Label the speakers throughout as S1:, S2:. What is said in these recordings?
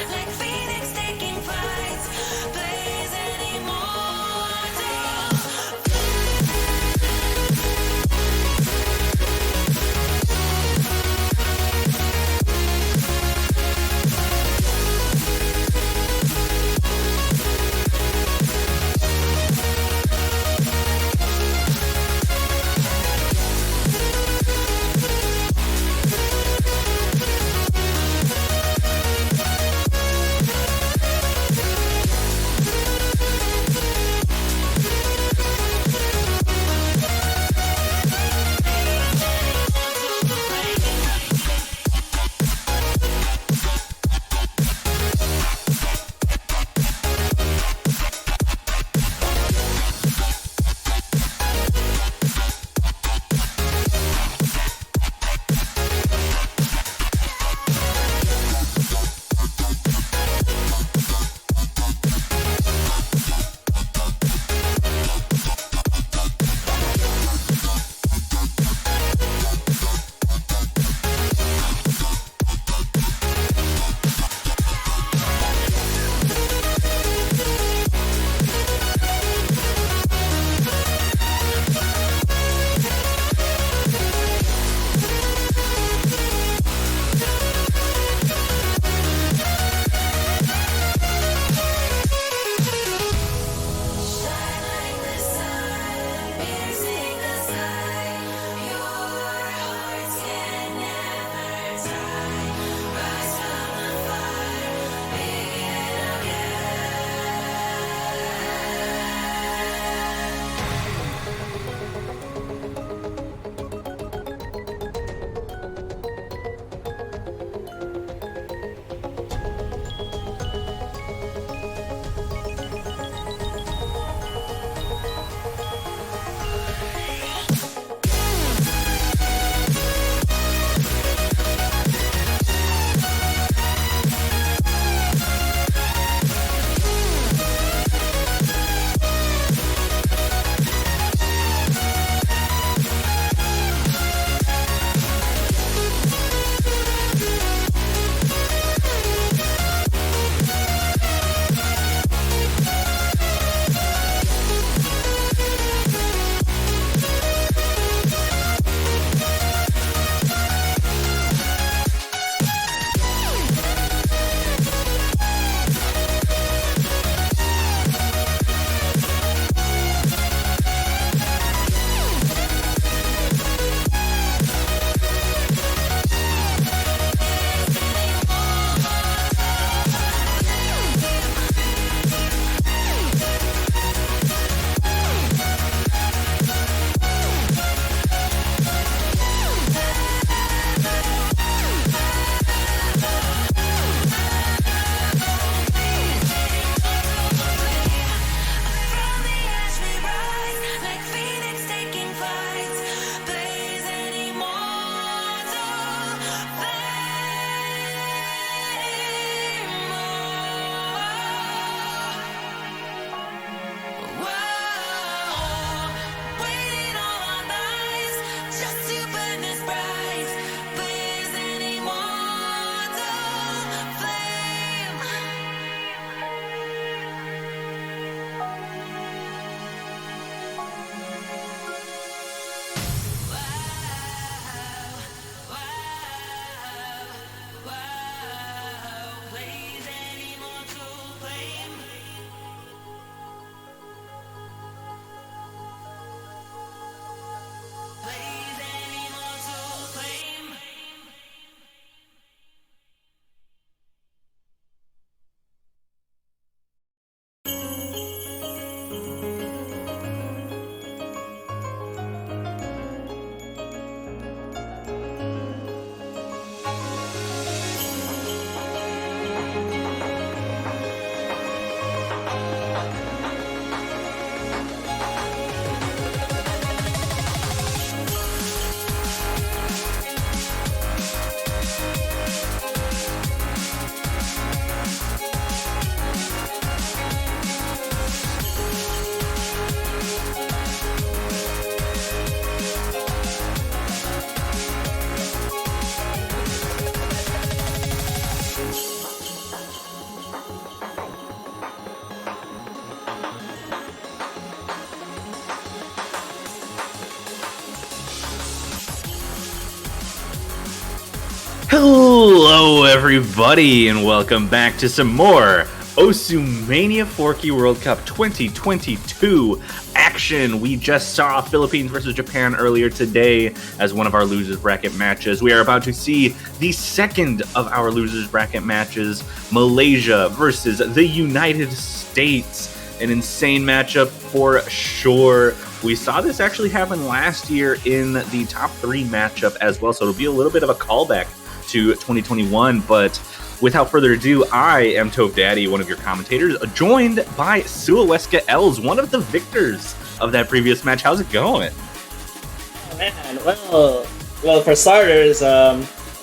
S1: like phoenix taking flight, blazing immortal.
S2: Hello, everybody, and welcome back to some more Mania Forky World Cup 2022 action. We just saw Philippines versus Japan earlier today as one of our losers bracket matches. We are about to see the second of our losers bracket matches, Malaysia versus the United States. An insane matchup for sure. We saw this actually happen last year in the top 3 matchup as well, so it'll be a little bit of a callback to 2021, but without further ado, I am Tove Daddy, one of your commentators, joined by Suaweska Els, one of the victors of that previous match. How's it going?
S3: Oh, man, well, for starters,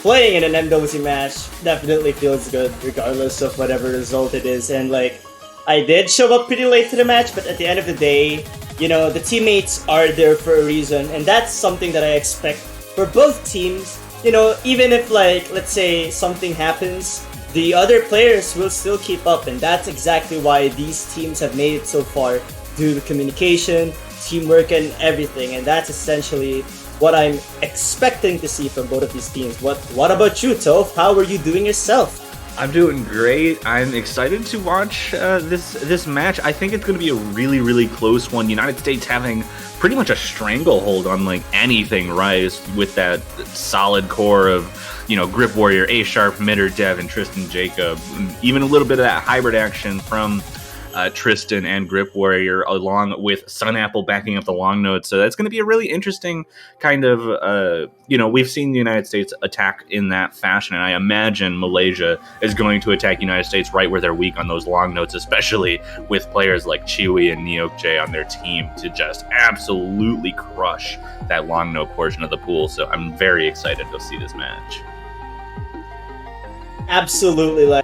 S3: playing in an MWC match definitely feels good, regardless of whatever result it is. And I did show up pretty late to the match, but at the end of the day, the teammates are there for a reason, and that's something that I expect for both teams. Even if, let's say something happens, the other players will still keep up, and that's exactly why these teams have made it so far, due to communication, teamwork, and everything. And that's essentially what I'm expecting to see from both of these teams. What about you, Toph? How are you doing yourself?
S2: I'm doing great. I'm excited to watch this match. I think it's going to be a really, really close one. United States having pretty much a stranglehold on anything Rise with that solid core of, Grip Warrior, A Sharp, Midder, Dev, and Tristan Jacob. Even a little bit of that hybrid action from Tristan and Grip Warrior, along with Sun Apple backing up the long notes. So that's going to be a really interesting kind of, we've seen the United States attack in that fashion, and I imagine Malaysia is going to attack United States right where they're weak on those long notes, especially with players like Chewy and Neokj on their team to just absolutely crush that long note portion of the pool. So I'm very excited to see this match.
S3: Absolutely.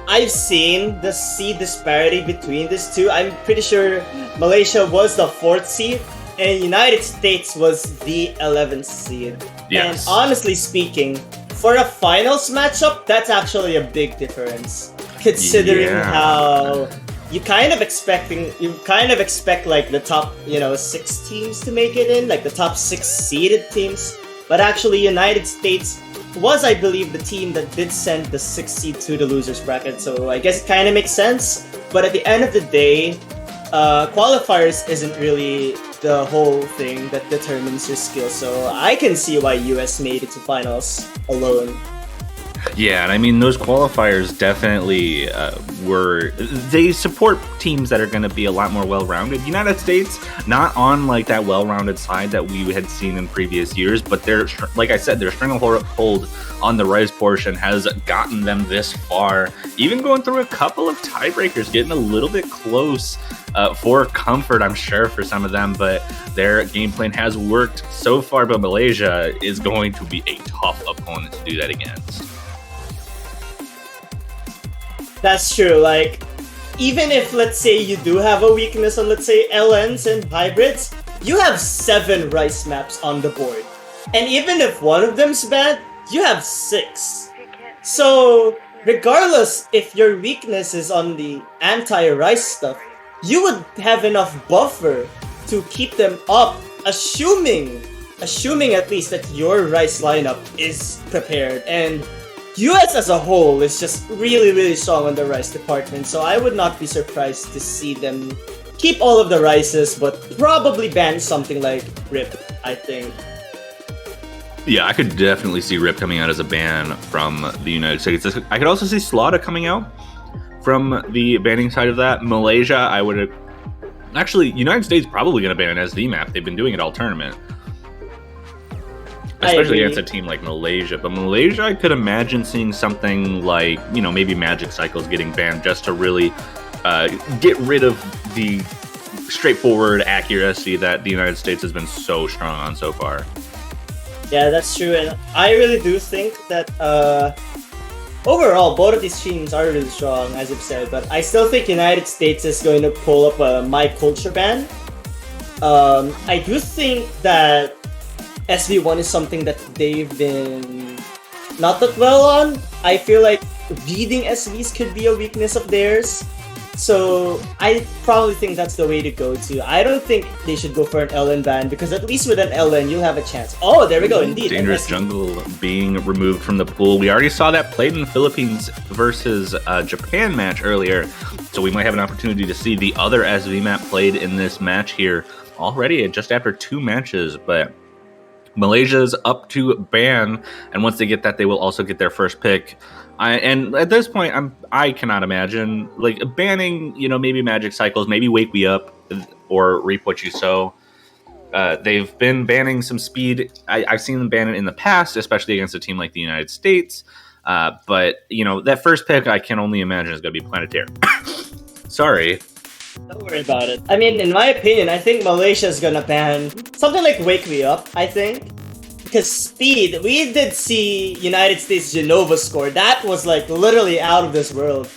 S3: I've seen the seed disparity between these two. I'm pretty sure Malaysia was the 4th seed and United States was the 11th seed.
S2: Yes.
S3: And honestly speaking, for a finals matchup, that's actually a big difference. Considering how you kind of expect the top, 6 teams to make it in, the top 6 seeded teams. But actually United States was, I believe, the team that did send the 6th seed to the losers bracket, so I guess it kind of makes sense. But at the end of the day, qualifiers isn't really the whole thing that determines your skill, so I can see why US made it to finals alone.
S2: Yeah, and I mean, those qualifiers definitely they support teams that are going to be a lot more well-rounded. United States, not on that well-rounded side that we had seen in previous years, but they're, like I said, their stranglehold on the Rise portion has gotten them this far, even going through a couple of tiebreakers, getting a little bit close for comfort, I'm sure, for some of them, but their game plan has worked so far. But Malaysia is going to be a tough opponent to do that against.
S3: That's true, even if, let's say, you do have a weakness on, let's say, LNs and hybrids, you have 7 Rice maps on the board. And even if one of them's bad, you have 6. So, regardless if your weakness is on the anti-Rice stuff, you would have enough buffer to keep them up, assuming at least that your Rice lineup is prepared. And US as a whole is just really, really strong on the Rice department, so I would not be surprised to see them keep all of the Rices, but probably ban something like Rip, I think.
S2: Yeah, I could definitely see Rip coming out as a ban from the United States. I could also see Slaughter coming out from the banning side of that. Malaysia, I would... Actually, United States probably going to ban as the map. They've been doing it all tournament. Especially against a team like Malaysia. But Malaysia, I could imagine seeing something like, maybe Magic Cycles getting banned just to really get rid of the straightforward accuracy that the United States has been so strong on so far.
S3: Yeah, that's true. And I really do think that overall, both of these teams are really strong, as you've said. But I still think United States is going to pull up a My Culture ban. I do think that SV1 is something that they've been not that well on. I feel like reading SVs could be a weakness of theirs. So I probably think that's the way to go to. I don't think they should go for an LN ban because at least with an LN you'll have a chance. Oh, there we go. Indeed,
S2: Dangerous Jungle being removed from the pool. We already saw that played in the Philippines versus Japan match earlier, so we might have an opportunity to see the other SV map played in this match here already just after 2 matches. But Malaysia's up to ban, and once they get that, they will also get their first pick. And at this point, I cannot imagine like banning, maybe Magic Cycles, maybe Wake Me Up, or Reap What You Sow. They've been banning some speed. I've seen them ban it in the past, especially against a team like the United States. But that first pick, I can only imagine is going to be Planetary. Sorry.
S3: Don't worry about it. I mean, in my opinion, I think Malaysia is gonna ban something like Wake Me Up, I think. Because speed, we did see United States Genova score. That was like literally out of this world.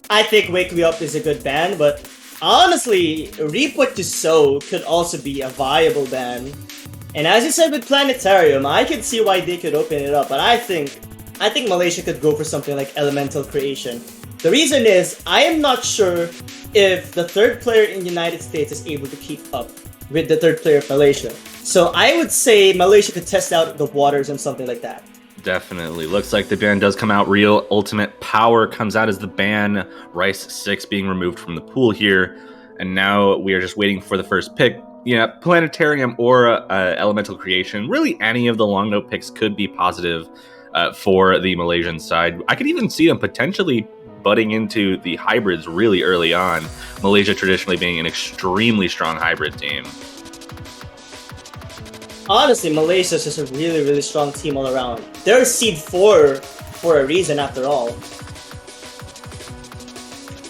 S3: I think Wake Me Up is a good ban, but honestly, Reap What You Sow could also be a viable ban. And as you said with Planetarium, I could see why they could open it up, but I think Malaysia could go for something like Elemental Creation. The reason is, I am not sure if the third player in the United States is able to keep up with the third player of Malaysia. So I would say Malaysia could test out the waters and something like that.
S2: Definitely. Looks like the ban does come out real. Ultimate Power comes out as the ban. Rice 6 being removed from the pool here. And now we are just waiting for the first pick. Yeah, Planetarium or Elemental Creation. Really, any of the long note picks could be positive for the Malaysian side. I could even see them potentially butting into the hybrids really early on. Malaysia traditionally being an extremely strong hybrid team.
S3: Honestly, Malaysia is just a really, really strong team all around. They're seed 4 for a reason after all.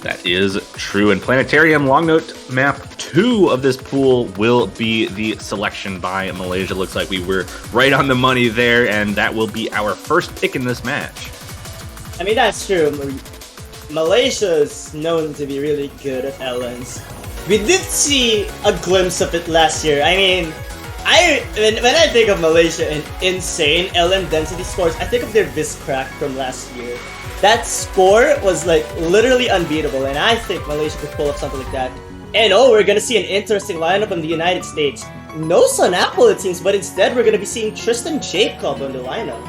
S2: That is true. And Planetarium long note map 2 of this pool will be the selection by Malaysia. Looks like we were right on the money there, and that will be our first pick in this match.
S3: I mean, that's true. Malaysia is known to be really good at LNs. We did see a glimpse of it last year. I mean, when I think of Malaysia and insane LN density scores, I think of their Viscrack from last year. That score was like literally unbeatable, and I think Malaysia could pull up something like that. And we're gonna see an interesting lineup in the United States. No Sun Apple it seems, but instead we're gonna be seeing Tristan Jacob on the lineup.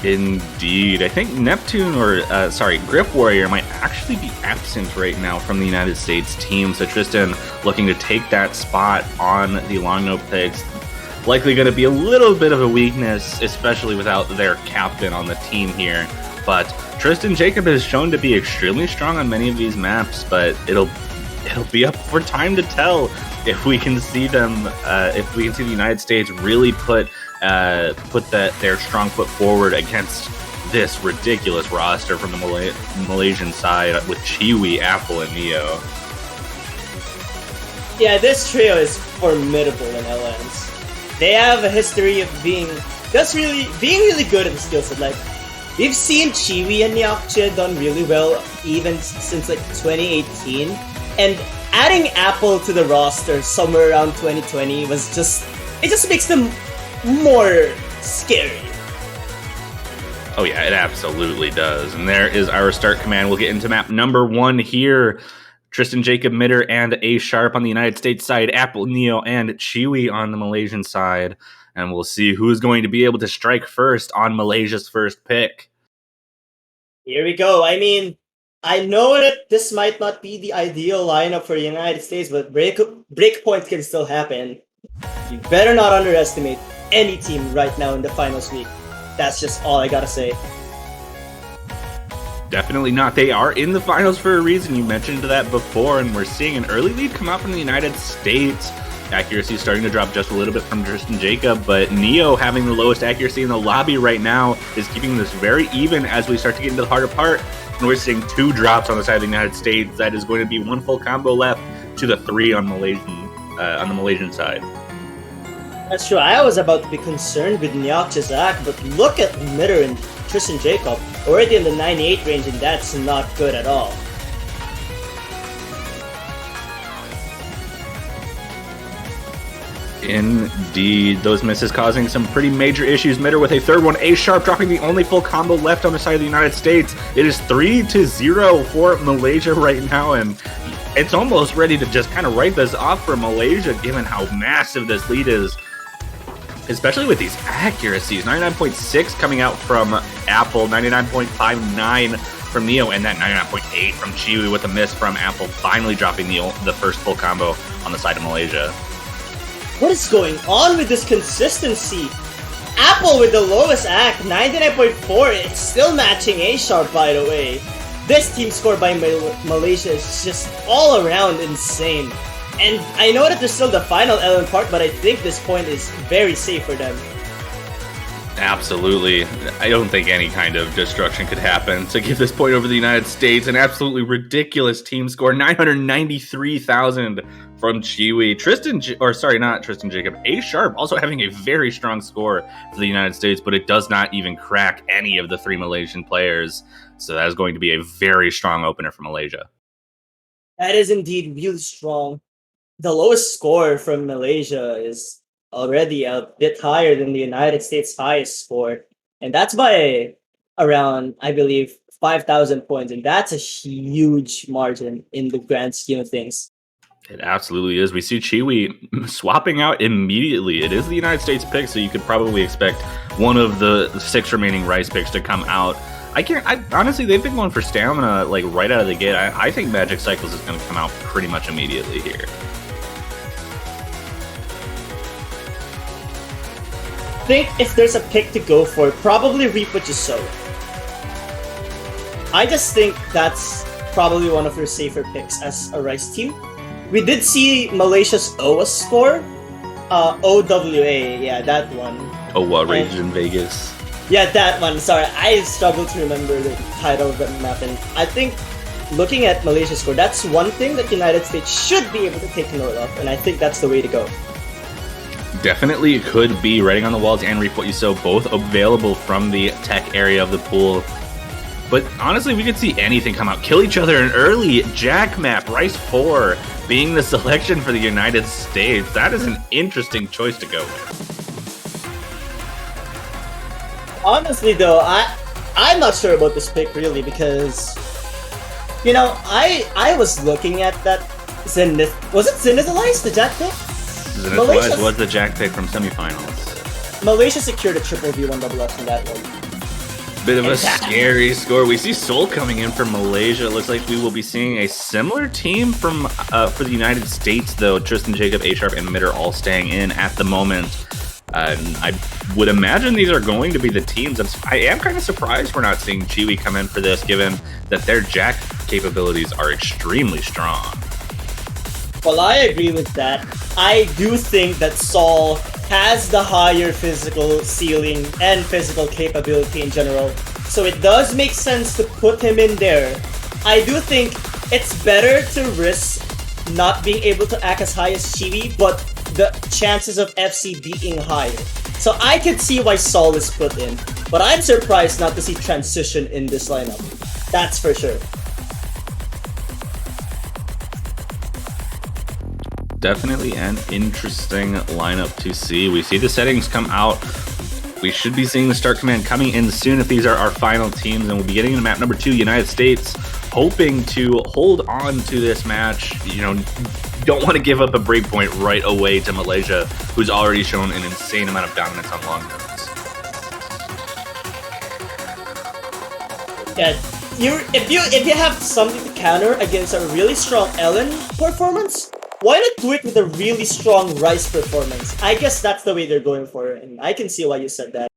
S2: Indeed. I think Neptune Grip Warrior might actually be absent right now from the United States team. So Tristan looking to take that spot on the long note picks. Likely going to be a little bit of a weakness, especially without their captain on the team here. But Tristan Jacob is shown to be extremely strong on many of these maps, but it'll be up for time to tell if we can see them, if we can see the United States really put their strong foot forward against this ridiculous roster from the Malaysian side with Chiwi, Apple, and Neo.
S3: Yeah, this trio is formidable in LNs. They have a history of being really good at the skill set. Like, we've seen Chiwi and Nyakche done really well even since like 2018, and adding Apple to the roster somewhere around 2020 it just makes them more scary.
S2: Oh yeah, it absolutely does. And there is our start command. We'll get into map number 1 here. Tristan Jacob Midder and A Sharp on the United States side, Apple, Neo, and Chiwi on the Malaysian side. And we'll see who's going to be able to strike first on Malaysia's first pick.
S3: Here we go. I mean, I know that this might not be the ideal lineup for the United States, but breakpoint can still happen. You better not underestimate any team right now in the finals week. That's just all I gotta say.
S2: Definitely not. They are in the finals for a reason. You mentioned that before, and we're seeing an early lead come out from the United States. Accuracy starting to drop just a little bit from Tristan Jacob, but Neo having the lowest accuracy in the lobby right now is keeping this very even as we start to get into the harder part. And we're seeing 2 drops on the side of the United States. That is going to be 1 full combo left to the 3 on the Malaysian side.
S3: That's true. I was about to be concerned with Nyakche Zach, but look at Midder and Tristan Jacob already in the 98 range, and that's not good at all.
S2: Indeed, those misses causing some pretty major issues. Mitter with a third one, A-sharp dropping the only full combo left on the side of the United States. It is 3-0 for Malaysia right now, and it's almost ready to just kind of write this off for Malaysia, given how massive this lead is, especially with these accuracies. 99.6 coming out from Apple, 99.59 from Neo, and that 99.8 from Chiwi with a miss from Apple, finally dropping the first full combo on the side of Malaysia.
S3: What is going on with this consistency? Apple with the lowest act, 99.4. It's still matching A-sharp, by the way. This team score by Malaysia is just all around insane. And I know that there's still the final Ellen part, but I think this point is very safe for them.
S2: Absolutely. I don't think any kind of destruction could happen to give this point over the United States. An absolutely ridiculous team score, 993,000 from Chiwi. Jacob. A-sharp also having a very strong score for the United States, but it does not even crack any of the three Malaysian players. So that is going to be a very strong opener for Malaysia.
S3: That is indeed really strong. The lowest score from Malaysia is already a bit higher than the United States' highest score. And that's by around, I believe, 5,000 points. And that's a huge margin in the grand scheme of things.
S2: It absolutely is. We see Chiwi swapping out immediately. It is the United States pick, so you could probably expect one of the 6 remaining Rice picks to come out. Honestly, they've been going for stamina like right out of the gate. I think Magic Cycles is going to come out pretty much immediately here.
S3: I think if there's a pick to go for, probably Reap What You Sow. I just think that's probably one of their safer picks as a Rice team. We did see Malaysia's OWA score. OWA, yeah, that one.
S2: Rage in Vegas.
S3: Yeah, that one. Sorry, I struggle to remember the title of that map. And I think looking at Malaysia's score, that's one thing that United States should be able to take note of. And I think that's the way to go.
S2: Definitely it could be. Writing on the Walls and Reap What You Sow, both available from the tech area of the pool. But honestly, we could see anything come out. Kill each other in early Jack map, Rice 4 being the selection for the United States. That is an interesting choice to go with.
S3: Honestly, though, I'm not sure about this pick really because, you know, I was looking at that Zenith. Was it Zenith Alliance, the Jack pick?
S2: Zenith was the Jack pick from semifinals.
S3: Malaysia secured a triple V1FF from that one.
S2: Bit of a scary score. We see Seoul coming in for Malaysia. It looks like we will be seeing a similar team from for the United States, though. Tristan, Jacob, A-sharp, and Mitter all staying in at the moment. I would imagine these are going to be the teams. I am kind of surprised we're not seeing Chiwi come in for this, given that their Jack capabilities are extremely strong.
S3: Well, I agree with that. I do think that Saul has the higher physical ceiling and physical capability in general, so it does make sense to put him in there. I do think it's better to risk not being able to act as high as Chiwi, but the chances of FC being higher. So I could see why Saul is put in, but I'm surprised not to see transition in this lineup. That's for sure.
S2: Definitely an interesting lineup to see. We see the settings come out. We should be seeing the start command coming in soon if these are our final teams, and we'll be getting into map number 2, United States, hoping to hold on to this match. You know, don't want to give up a breakpoint right away to Malaysia, who's already shown an insane amount of dominance on long notes.
S3: Yeah, if you have something to counter against a really strong Ellen performance, why not do it with a really strong Rice performance? I guess that's the way they're going for it, and I can see why you said that.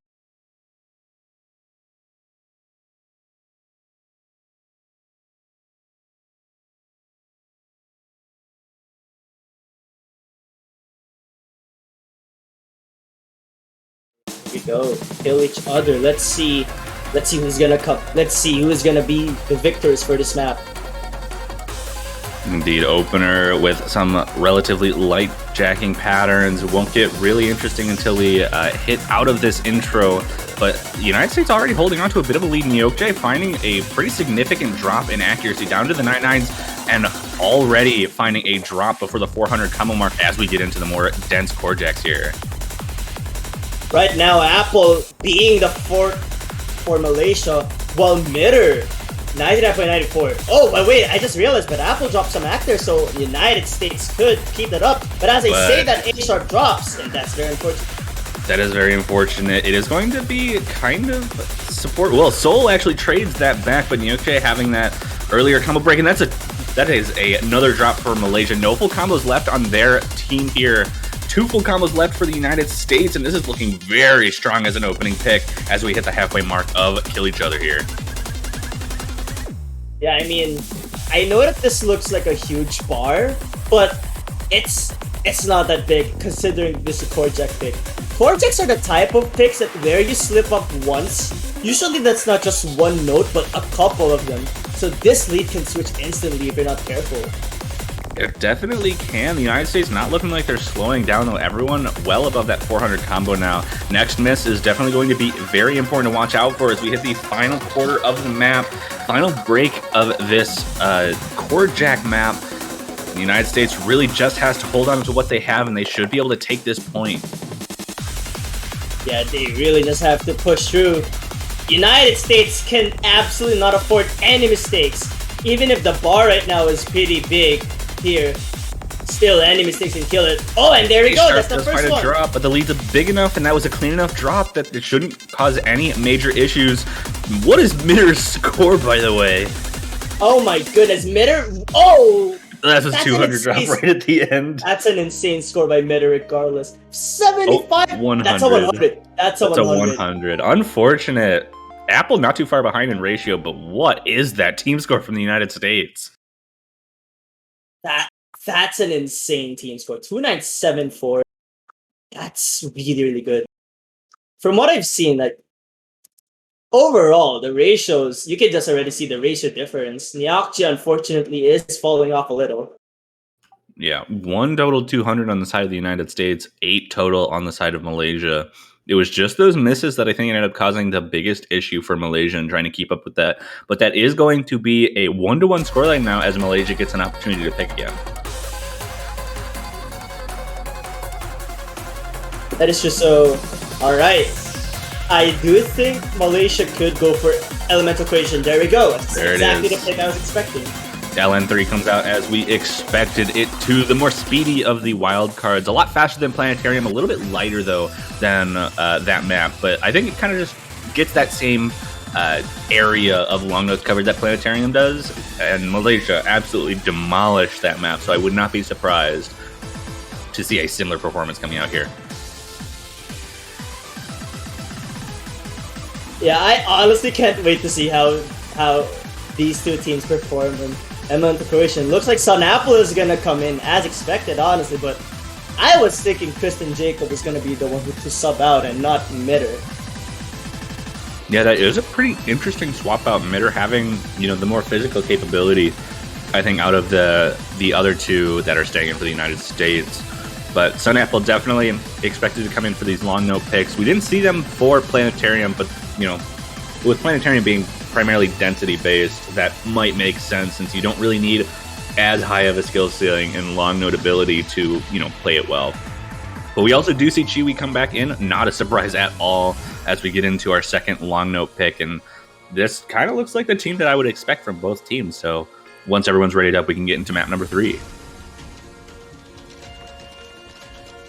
S3: Here we go. Kill each other. Let's see who's gonna come. Let's see who's gonna be the victors for this map.
S2: Indeed, opener with some relatively light jacking patterns. Won't get really interesting until we hit out of this intro, but the United States already holding on to a bit of a lead. Nyokje finding a pretty significant drop in accuracy down to the 99s and already finding a drop before the 400 combo mark as we get into the more dense core jacks here.
S3: Right now, Apple being the fourth for Malaysia, while Mitter 99.94. Oh, but wait, I just realized, but Apple dropped some actors, so United States could keep that up. But as I say that A-sharp drops, and that's very unfortunate.
S2: That is very unfortunate. It is going to be kind of support. Well, Seoul actually trades that back, but Nyoche having that earlier combo break, and that is another drop for Malaysia. No full combos left on their team here. 2 full combos left for the United States, and this is looking very strong as an opening pick as we hit the halfway mark of Kill Each Other here.
S3: Yeah, I mean, I know that this looks like a huge bar, but it's not that big considering this is a core jack pick. Core jacks are the type of picks that where you slip up once, usually that's not just one note, but a couple of them. So this lead can switch instantly if you're not careful.
S2: It definitely can. The United States not looking like they're slowing down, though. Everyone well above that 400 combo now. Next miss is definitely going to be very important to watch out for as we hit the final quarter of the map. Final break of this core jack map. The United States really just has to hold on to what they have, and they should be able to take this point.
S3: Yeah, they really just have to push through. United States can absolutely not afford any mistakes. Even if the bar right now is pretty big here, still any mistakes can kill it. Oh, and there we go, that's the first one.
S2: Drop, but the lead's big enough, and that was a clean enough drop that it shouldn't cause any major issues. What is Mitter's score, by the way?
S3: Oh my goodness, Mitter, oh!
S2: That's a 200 drop right at the end.
S3: That's an insane score by Mitter regardless. 75?
S2: 100.
S3: That's a 100. That's a
S2: 100. Unfortunate. Apple not too far behind in ratio, but what is that team score from the United States?
S3: That's an insane team score. 2974. That's really, really good. From what I've seen, like overall, the ratios, you can just already see the ratio difference. Nyakji, unfortunately, is falling off a little.
S2: Yeah, 1 total 200 on the side of the United States, 8 total on the side of Malaysia. It was just those misses that I think ended up causing the biggest issue for Malaysia and trying to keep up with that. But that is going to be a 1-1 scoreline now as Malaysia gets an opportunity to pick again.
S3: That is just so... Alright. I do think Malaysia could go for Elemental Creation. There we go. That's exactly the pick I was expecting.
S2: LN3 comes out as we expected it to. The more speedy of the wild cards. A lot faster than Planetarium. A little bit lighter, though, than that map. But I think it kind of just gets that same area of long notes covered that Planetarium does. And Malaysia absolutely demolished that map. So I would not be surprised to see a similar performance coming out here.
S3: Yeah, I honestly can't wait to see how these two teams perform in Elemental Creation. Looks like Sun Apple is gonna come in as expected, honestly, but I was thinking Kristen Jacob was gonna be the one to sub out and not Mitter.
S2: Yeah, that is a pretty interesting swap out. Mitter having, the more physical capability, I think, out of the other two that are staying in for the United States. But Sun Apple definitely expected to come in for these long note picks. We didn't see them for Planetarium, but with Planetarium being primarily density based, that might make sense since you don't really need as high of a skill ceiling and long note ability to play it well. But we also do see Chiwi come back in, not a surprise at all as we get into our second long note pick, and this kind of looks like the team that I would expect from both teams. So once everyone's ready up, we can get into map number 3.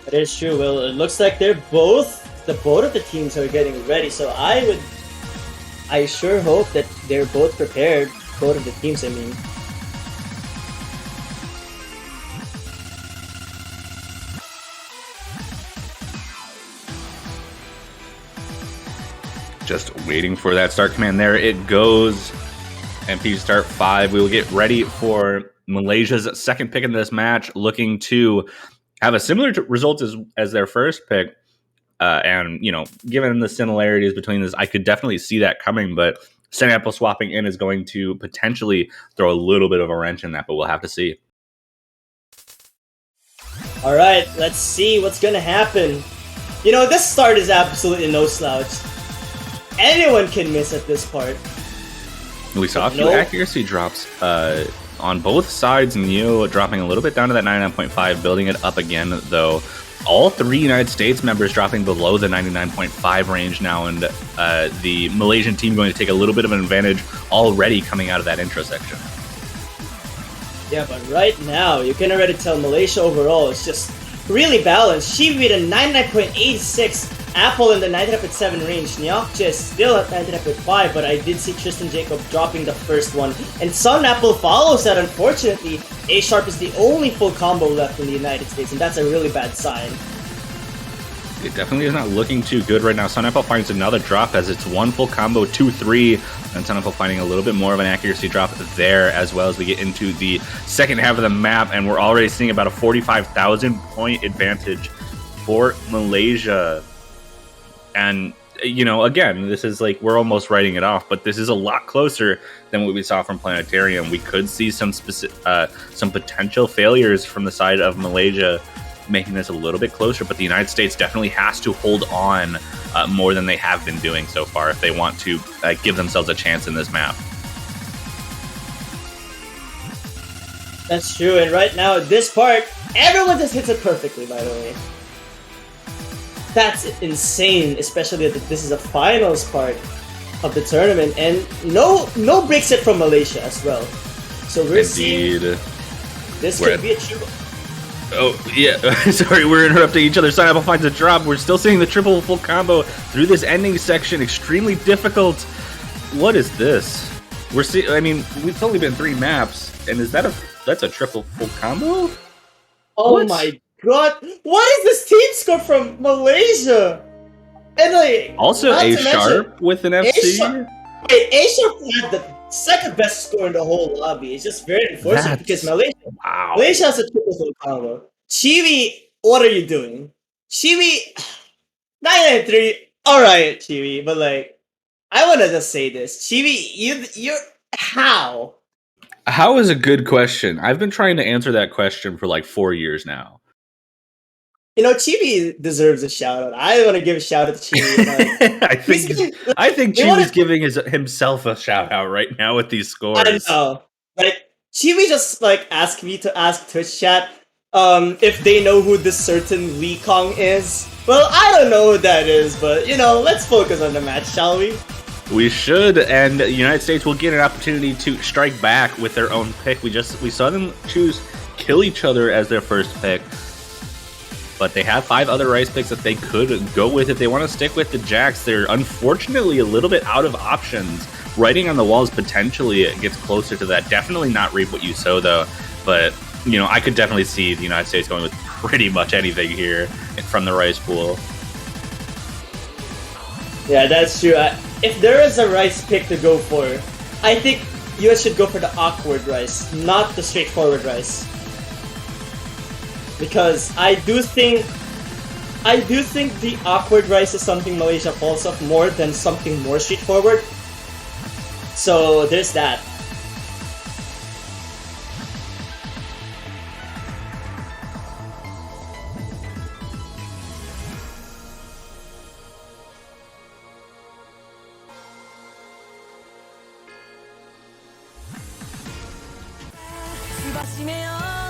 S3: That is true. Well, it looks like both of the teams are getting ready, so I sure hope that they're both prepared. Both of the teams, I mean.
S2: Just waiting for that start command. There it goes. MP start 5. We will get ready for Malaysia's second pick in this match, looking to have a similar result as their first pick. And, given the similarities between this, I could definitely see that coming. But Sun Apple swapping in is going to potentially throw a little bit of a wrench in that, but we'll have to see.
S3: All right, let's see what's going to happen. This start is absolutely no slouch. Anyone can miss at this part.
S2: We saw a few accuracy drops on both sides. Neo dropping a little bit down to that 99.5, building it up again, though. All three United States members dropping below the 99.5 range now, and the Malaysian team going to take a little bit of an advantage already coming out of that intro section.
S3: Yeah, but right now, you can already tell Malaysia overall is just really balanced. She beat a 99.86, Apple in the 99.7 range, Nyokcha is still at 99.5, but I did see Tristan Jacob dropping the first one. And Sun Apple follows that, unfortunately. A Sharp is the only full combo left in the United States, and that's a really bad sign.
S2: It definitely is not looking too good right now. Sun Apple finds another drop as it's one full combo, 2-3, and Sun Apple finding a little bit more of an accuracy drop there as well as we get into the second half of the map, and we're already seeing about a 45,000 point advantage for Malaysia. And, you know, again, this is like, we're almost writing it off, but this is a lot closer than what we saw from Planetarium. We could see some potential failures from the side of Malaysia, making this a little bit closer, but the United States definitely has to hold on more than they have been doing so far if they want to give themselves a chance in this map.
S3: That's true, and right now, this part, everyone just hits it perfectly, by the way. That's insane, especially that this is a finals part of the tournament, and no breaks it from Malaysia as well. So we're seeing this could be a true.
S2: Oh, yeah. Sorry, we're interrupting each other. Sun Apple finds a drop. We're still seeing the triple full combo through this ending section. Extremely difficult. What is this? We're seeing, I mean, it's only been 3 maps, and that's a triple full combo?
S3: Oh
S2: What?
S3: my god. What is this team score from Malaysia? And like,
S2: Also
S3: not
S2: A
S3: to mention,
S2: Sharp with an FC?
S3: Wait, A Sharp had the second best score in the whole lobby. It's just very unfortunate because Malaysia has a triple full combo. Chiwi, what are you doing? Chiwi, 993. Alright, Chiwi, but like, I wanna just say this. Chiwi, you're how?
S2: How is a good question. I've been trying to answer that question for like 4 years now.
S3: You know, Chibi deserves a shout out. I want to give a shout out to Chibi.
S2: I think Chibi's giving himself a shout out right now with these scores.
S3: I know. Like, Chibi just like asked me to ask Twitch chat if they know who this certain Lee Kong is. Well, I don't know who that is, but you know, let's focus on the match, shall we?
S2: We should, and the United States will get an opportunity to strike back with their own pick. We saw them choose kill each other as their first pick. But they have 5 other rice picks that they could go with if they want to stick with the Jacks. They're unfortunately a little bit out of options. Writing on the walls potentially it gets closer to that. Definitely not reap what you sow though. But you know, I could definitely see the United States going with pretty much anything here from the rice pool.
S3: Yeah, that's true. If there is a rice pick to go for, I think US should go for the awkward rice, not the straightforward rice. Because I do think the awkward rice is something Malaysia falls off more than something more straightforward. So there's that.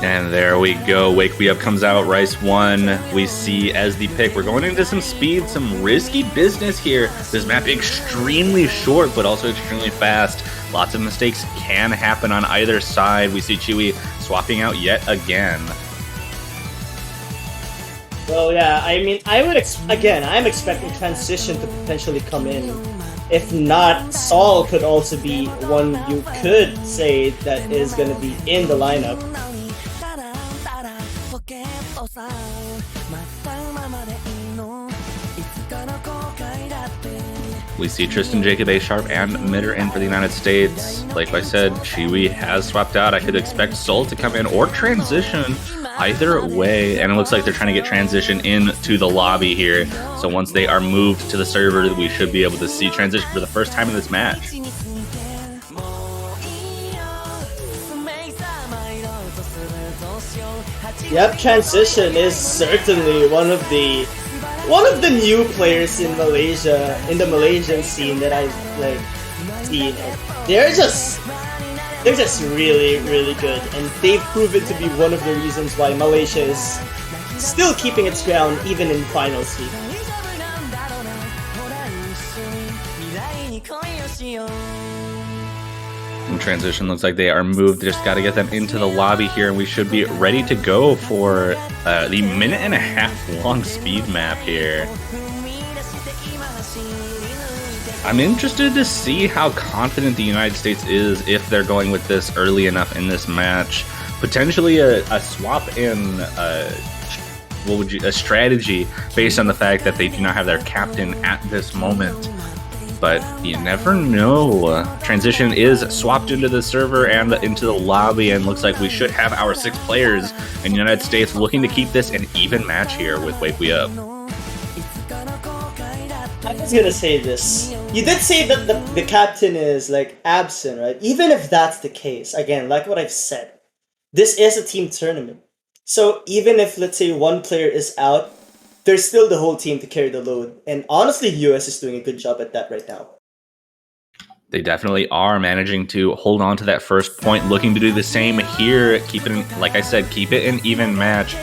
S2: And there we go. Wake Me Up comes out. Rice 1. We see as the pick. We're going into some speed, some risky business here. This map extremely short, but also extremely fast. Lots of mistakes can happen on either side. We see Chewy swapping out yet again.
S3: Well, yeah, I mean, I'm expecting Transition to potentially come in. If not, Saul could also be one you could say that is going to be in the lineup.
S2: We see Tristan Jacob A Sharp and Mitter in for the United States. Like I said, Chewy has swapped out. I could expect Soul to come in or Transition. Either way, and it looks like they're trying to get Transition into the lobby here. So once they are moved to the server, we should be able to see Transition for the first time in this match.
S3: Yep, Transition is certainly one of the new players in Malaysia, in the Malaysian scene that I've like seen. They're just really, really good, and they've proven to be one of the reasons why Malaysia is still keeping its ground even in finals week.
S2: In transition, looks like they are moved. Just got to get them into the lobby here, and we should be ready to go for the minute-and-a-half long speed map here. I'm interested to see how confident the United States is if they're going with this early enough in this match. Potentially a swap in a strategy based on the fact that they do not have their captain at this moment. But you never know. Transition is swapped into the server and into the lobby, and looks like we should have our 6 players in the United States looking to keep this an even match here with Wake We Up.
S3: I was gonna say this. You did say that the captain is like absent, right? Even if that's the case, again, like what I've said, this is a team tournament. So even if, let's say, one player is out, there's still the whole team to carry the load. And honestly, US is doing a good job at that right now.
S2: They definitely are managing to hold on to that first point, looking to do the same here. Keep it in, like I said, keep it an even match.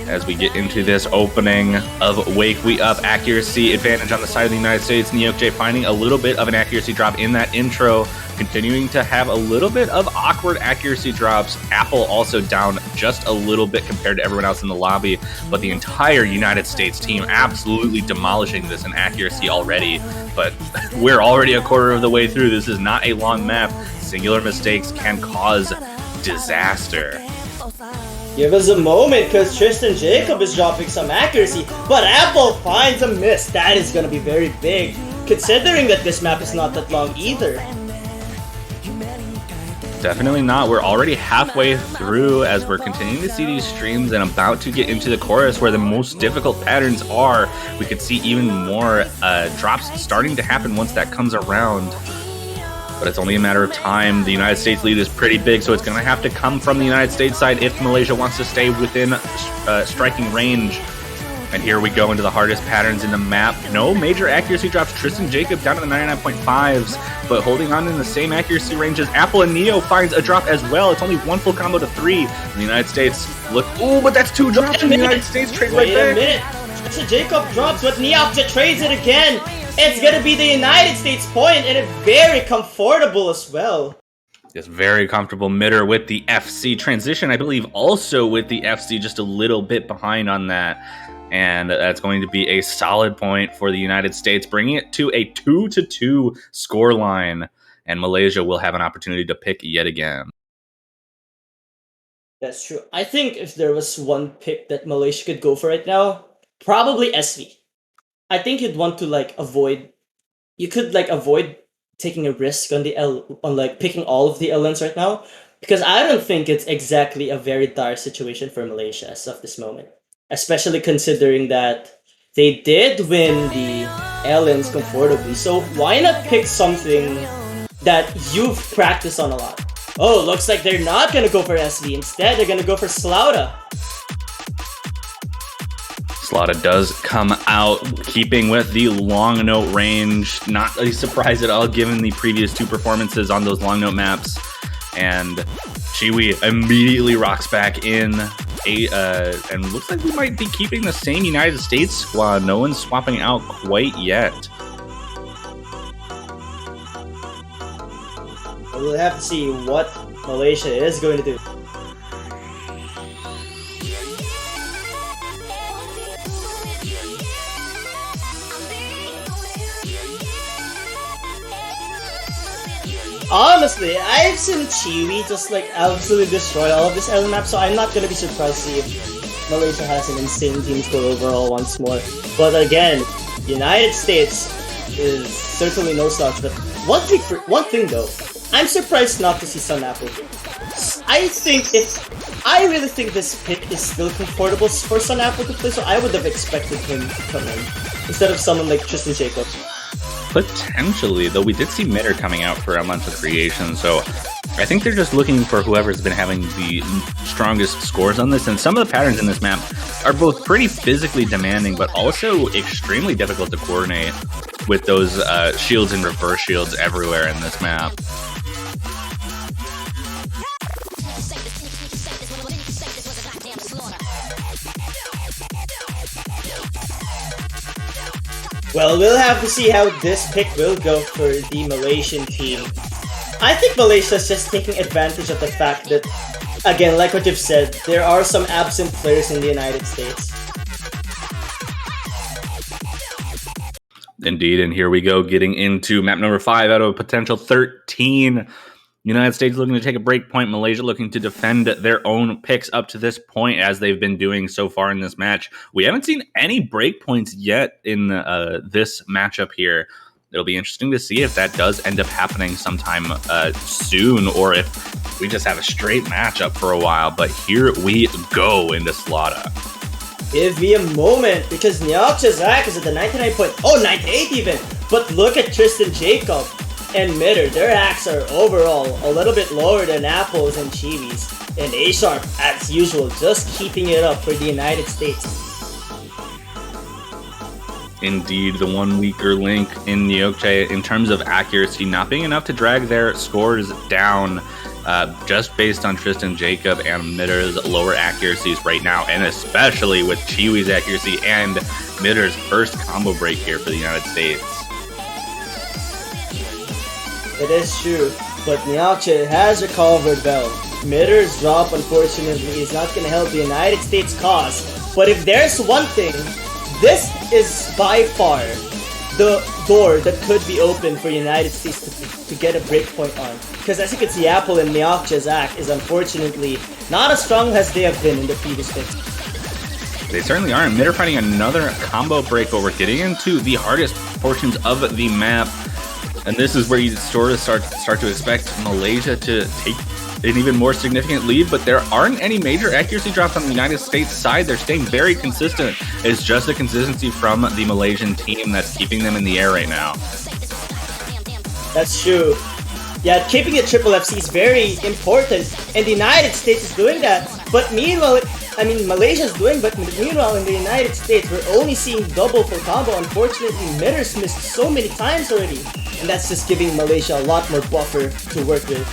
S2: As we get into this opening of Wake We Up, accuracy advantage on the side of the United States. Neokj finding a little bit of an accuracy drop in that intro, continuing to have a little bit of awkward accuracy drops. Apple also down just a little bit compared to everyone else in the lobby, but the entire United States team absolutely demolishing this in accuracy already. But we're already a quarter of the way through. This is not a long map. Singular mistakes can cause disaster.
S3: Give us a moment, because Tristan Jacob is dropping some accuracy, but Apple finds a miss. That is going to be very big, considering that this map is not that long either.
S2: Definitely not. We're already halfway through as we're continuing to see these streams and about to get into the chorus where the most difficult patterns are. We could see even more drops starting to happen once that comes around. But it's only a matter of time. The United States lead is pretty big, so it's going to have to come from the United States side if Malaysia wants to stay within striking range. And here we go into the hardest patterns in the map. No major accuracy drops. Tristan Jacob down to the 99.5s, but holding on in the same accuracy range as Apple, and Neo finds a drop as well. It's only 1 full combo to 3. And the United States look... Ooh, but that's 2 drops in the United States. Trade right there.
S3: Wait a minute. Tristan Jacob drops, but Neopja trades it again. It's going to be the United States point, and it's very comfortable as well.
S2: Just very comfortable midder with the FC. Transition, I believe, also with the FC, just a little bit behind on that. And that's going to be a solid point for the United States, bringing it to a 2-2 scoreline. And Malaysia will have an opportunity to pick yet again.
S3: That's true. I think if there was one pick that Malaysia could go for right now, probably SV. I think you'd want to avoid taking a risk on picking all of the LNs right now, because I don't think it's exactly a very dire situation for Malaysia as of this moment, especially considering that they did win the LNs comfortably. So why not pick something that you've practiced on a lot? Oh, looks like they're not gonna go for SV. Instead, they're gonna go for Slaughter.
S2: Slaughter does come out, keeping with the long note range. Not a surprise at all, given the previous 2 performances on those long note maps. And Chiwi immediately rocks back in. And looks like we might be keeping the same United States squad. No one's swapping out quite yet.
S3: We'll have to see what Malaysia is going to do. Honestly, I've seen Chiwi just absolutely destroy all of this L map, so I'm not gonna be surprised to see if Malaysia has an insane team score overall once more. But again, United States is certainly no slouch. But one thing though, I'm surprised not to see Sun Apple. I really think this pick is still comfortable for Sun Apple to play, so I would have expected him to come in instead of someone like Tristan Jacob.
S2: Potentially, though we did see Midder coming out for a month of creation, so I think they're just looking for whoever's been having the strongest scores on this, and some of the patterns in this map are both pretty physically demanding, but also extremely difficult to coordinate with those shields and reverse shields everywhere in this map.
S3: Well, we'll have to see how this pick will go for the Malaysian team. I think Malaysia's just taking advantage of the fact that, again, like what you've said, there are some absent players in the United States.
S2: Indeed, and here we go, getting into map number 5 out of a potential 13. United States looking to take a break point. Malaysia looking to defend their own picks up to this point, as they've been doing so far in this match. We haven't seen any break points yet in this matchup here. It'll be interesting to see if that does end up happening sometime soon, or if we just have a straight matchup for a while. But here we go into Slaughter.
S3: Give me a moment, because Nyakcha Zach is at the 98 even. But look at Tristan Jacob and Mitter. Their hacks are overall a little bit lower than Apple's and Chiwi's. And A-Sharp, as usual, just keeping it up for the United States.
S2: Indeed, the one weaker link in Nyakcha in terms of accuracy, not being enough to drag their scores down. Just based on Tristan Jacob and Mitter's lower accuracies right now, and especially with Chiwi's accuracy and Mitter's first combo break here for the United States.
S3: It is true, but Nyakcha has recovered well. Mitter's drop, unfortunately, is not going to help the United States cause. But if there's one thing, this is by far the door that could be open for United States to get a breakpoint on. Because as you can see, Apple and Nyakcha Zach is unfortunately not as strong as they have been in the previous picks.
S2: They certainly aren't. Mitter finding another combo break, but we're getting into the hardest portions of the map. And this is where you sort of start to expect Malaysia to take an even more significant lead, but there aren't any major accuracy drops on the United States side. They're staying very consistent. It's just the consistency from the Malaysian team that's keeping them in the air right now.
S3: That's true. Yeah, keeping it triple FC is very important, and the United States is doing that. But meanwhile, I mean, Malaysia's doing, but meanwhile in the United States, we're only seeing double full combo. Unfortunately, Mitter's missed so many times already, and that's just giving Malaysia a lot more buffer to work with.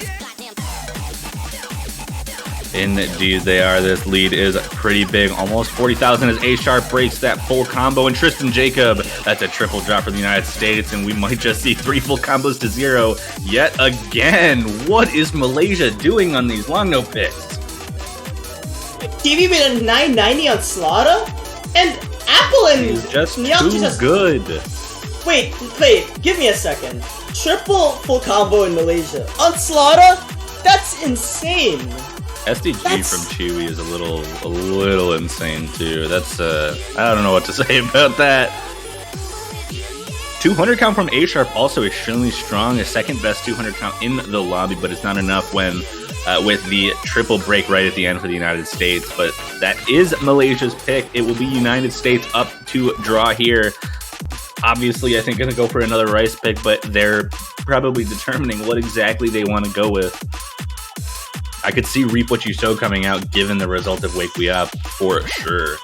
S2: Indeed, they are. This lead is pretty big, almost 40,000 as A-Sharp breaks that full combo, and Tristan Jacob, that's a triple drop for the United States, and we might just see 3 full combos to 0 yet again. What is Malaysia doing on these long no picks?
S3: TV with a 990 on Slaughter? And Apple and
S2: He's just
S3: Nyakcha
S2: too good.
S3: Wait, give me a second. Triple full combo in Malaysia. On Slaughter? That's insane.
S2: SDG from Chiwi is a little insane too. That's I don't know what to say about that. 200 count from A-Sharp also extremely strong, a second best 200 count in the lobby, but it's not enough when with the triple break right at the end for the United States. But that is Malaysia's pick. It will be United States up to draw here. Obviously, I think going to go for another rice pick, but they're probably determining what exactly they want to go with. I could see Reap What You Sow coming out given the result of Wake We Up for sure.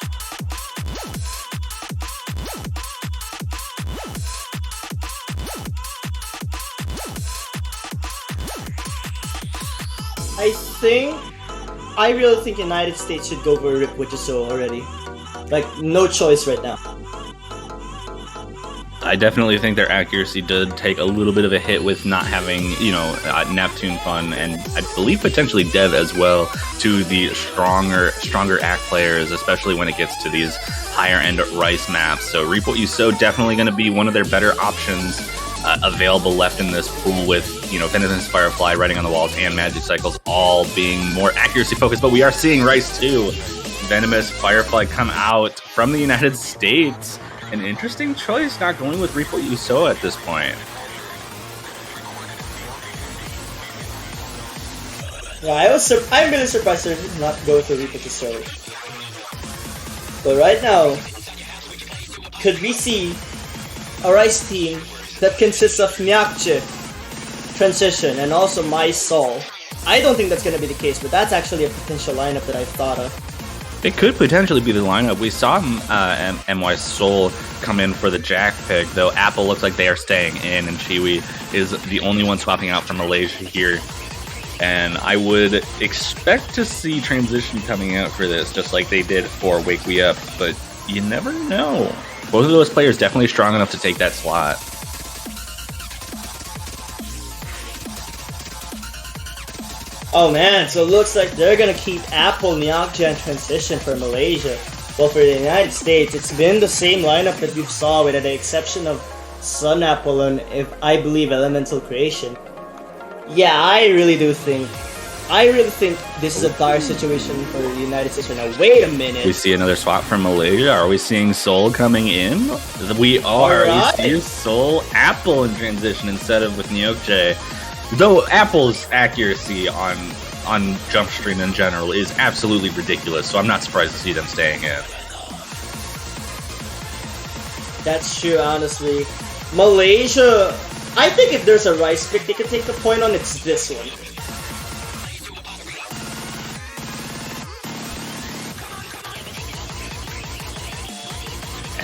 S3: I really think United States should go for Rip What You Sow already. Like, no choice right now.
S2: I definitely think their accuracy did take a little bit of a hit with not having, Neptune Fun and I believe potentially Dev as well to the stronger act players, especially when it gets to these higher end rice maps. So Reap What You Sow definitely going to be one of their better options available left in this pool with, Venomous Firefly, Writing on the Walls, and Magic Cycles all being more accuracy focused. But we are seeing Rice too. Venomous Firefly come out from the United States. An interesting choice not going with Reap What You Sow at this point.
S3: Yeah, I'm really surprised they're not going to Reap What You Sow. But right now, could we see a Rice team that consists of Nyakcha, Transition, and also My Soul? I don't think that's going to be the case, but that's actually a potential lineup that I've thought of.
S2: It could potentially be the lineup. We saw MY Soul come in for the Jack pick, though Apple looks like they are staying in, and Chiwi is the only one swapping out from Malaysia here. And I would expect to see Transition coming out for this, just like they did for Wake We Up, but you never know. Both of those players definitely strong enough to take that slot.
S3: Oh man, so it looks like they're gonna keep Apple, Nyakja, and Transition for Malaysia. Well, for the United States, it's been the same lineup that we've saw with the exception of Sun Apple and, if I believe, Elemental Creation. Yeah, I really think this is a dire situation for the United States right now. Wait a minute.
S2: We see another swap from Malaysia. Are we seeing Seoul coming in? We are.
S3: Right.
S2: We see Seoul Apple in transition instead of with Nyokje. Though Apple's accuracy on jump stream in general is absolutely ridiculous, so I'm not surprised to see them staying in.
S3: That's true, honestly. Malaysia, I think if there's a rice pick they could take the point on, it's this one.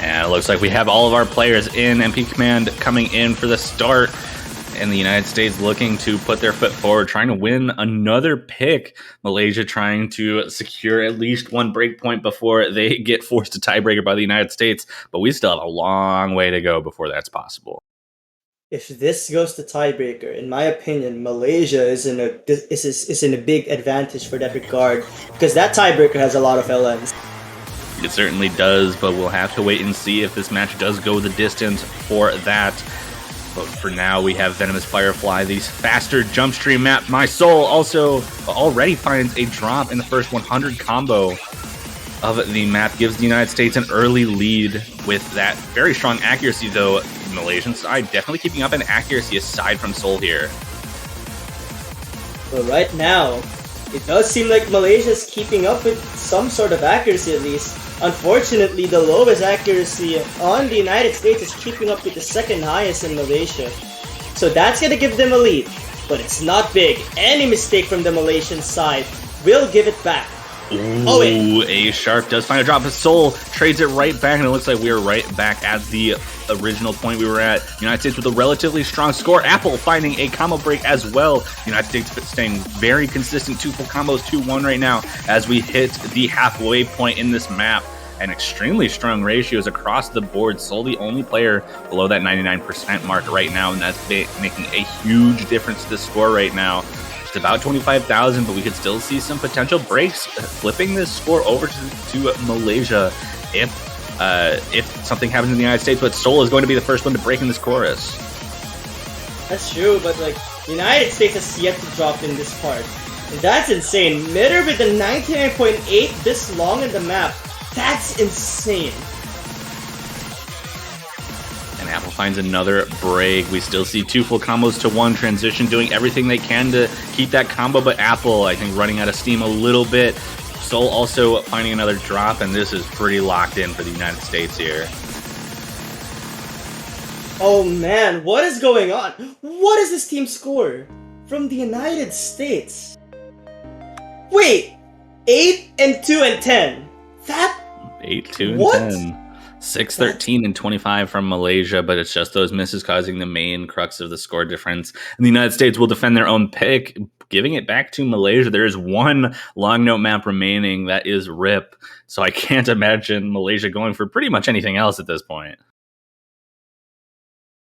S2: And it looks like we have all of our players in. MP Command coming in for the start. And the United States looking to put their foot forward, trying to win another pick. Malaysia trying to secure at least one breakpoint before they get forced to tiebreaker by the United States. But we still have a long way to go before that's possible.
S3: If this goes to tiebreaker, in my opinion, Malaysia is in a big advantage for that regard, because that tiebreaker has a lot of LNs.
S2: It certainly does, but we'll have to wait and see if this match does go the distance for that. But for now, we have Venomous Firefly, the faster jump stream map. My Soul also already finds a drop in the first 100 combo of the map. Gives the United States an early lead with that very strong accuracy, though. Malaysian side definitely keeping up in accuracy aside from Soul here.
S3: But right now, it does seem like Malaysia's keeping up with some sort of accuracy at least. Unfortunately, the lowest accuracy on the United States is keeping up with the second highest in Malaysia. So that's gonna give them a lead, but it's not big. Any mistake from the Malaysian side will give it back.
S2: Ooh, A-Sharp does find a drop. His Soul trades it right back, and it looks like we are right back at the original point we were at. United States with a relatively strong score. Apple finding a combo break as well. United States staying very consistent. 2 full combos, 2-1 right now as we hit the halfway point in this map. And extremely strong ratios across the board. Soul the only player below that 99% mark right now, and that's making a huge difference to the score right now. It's about 25,000, but we could still see some potential breaks, flipping this score over to Malaysia if something happens in the United States. But Soul is going to be the first one to break in this chorus.
S3: That's true, but like, the United States has yet to drop in this part. And that's insane. Mitter with the 99.8 this long in the map. That's insane.
S2: And Apple finds another break. We still see 2 full combos to 1 transition, doing everything they can to keep that combo, but Apple, I think, running out of steam a little bit. Soul also finding another drop, and this is pretty locked in for the United States here.
S3: Oh man, what is going on? What is this team score from the United States? Wait, 8 and 2 and 10. That
S2: 8, 2, and
S3: what?
S2: 10. 6, 13, and 25 from Malaysia, but it's just those misses causing the main crux of the score difference. And the United States will defend their own pick, giving it back to Malaysia. There is one long note map remaining, that is RIP. So I can't imagine Malaysia going for pretty much anything else at this point.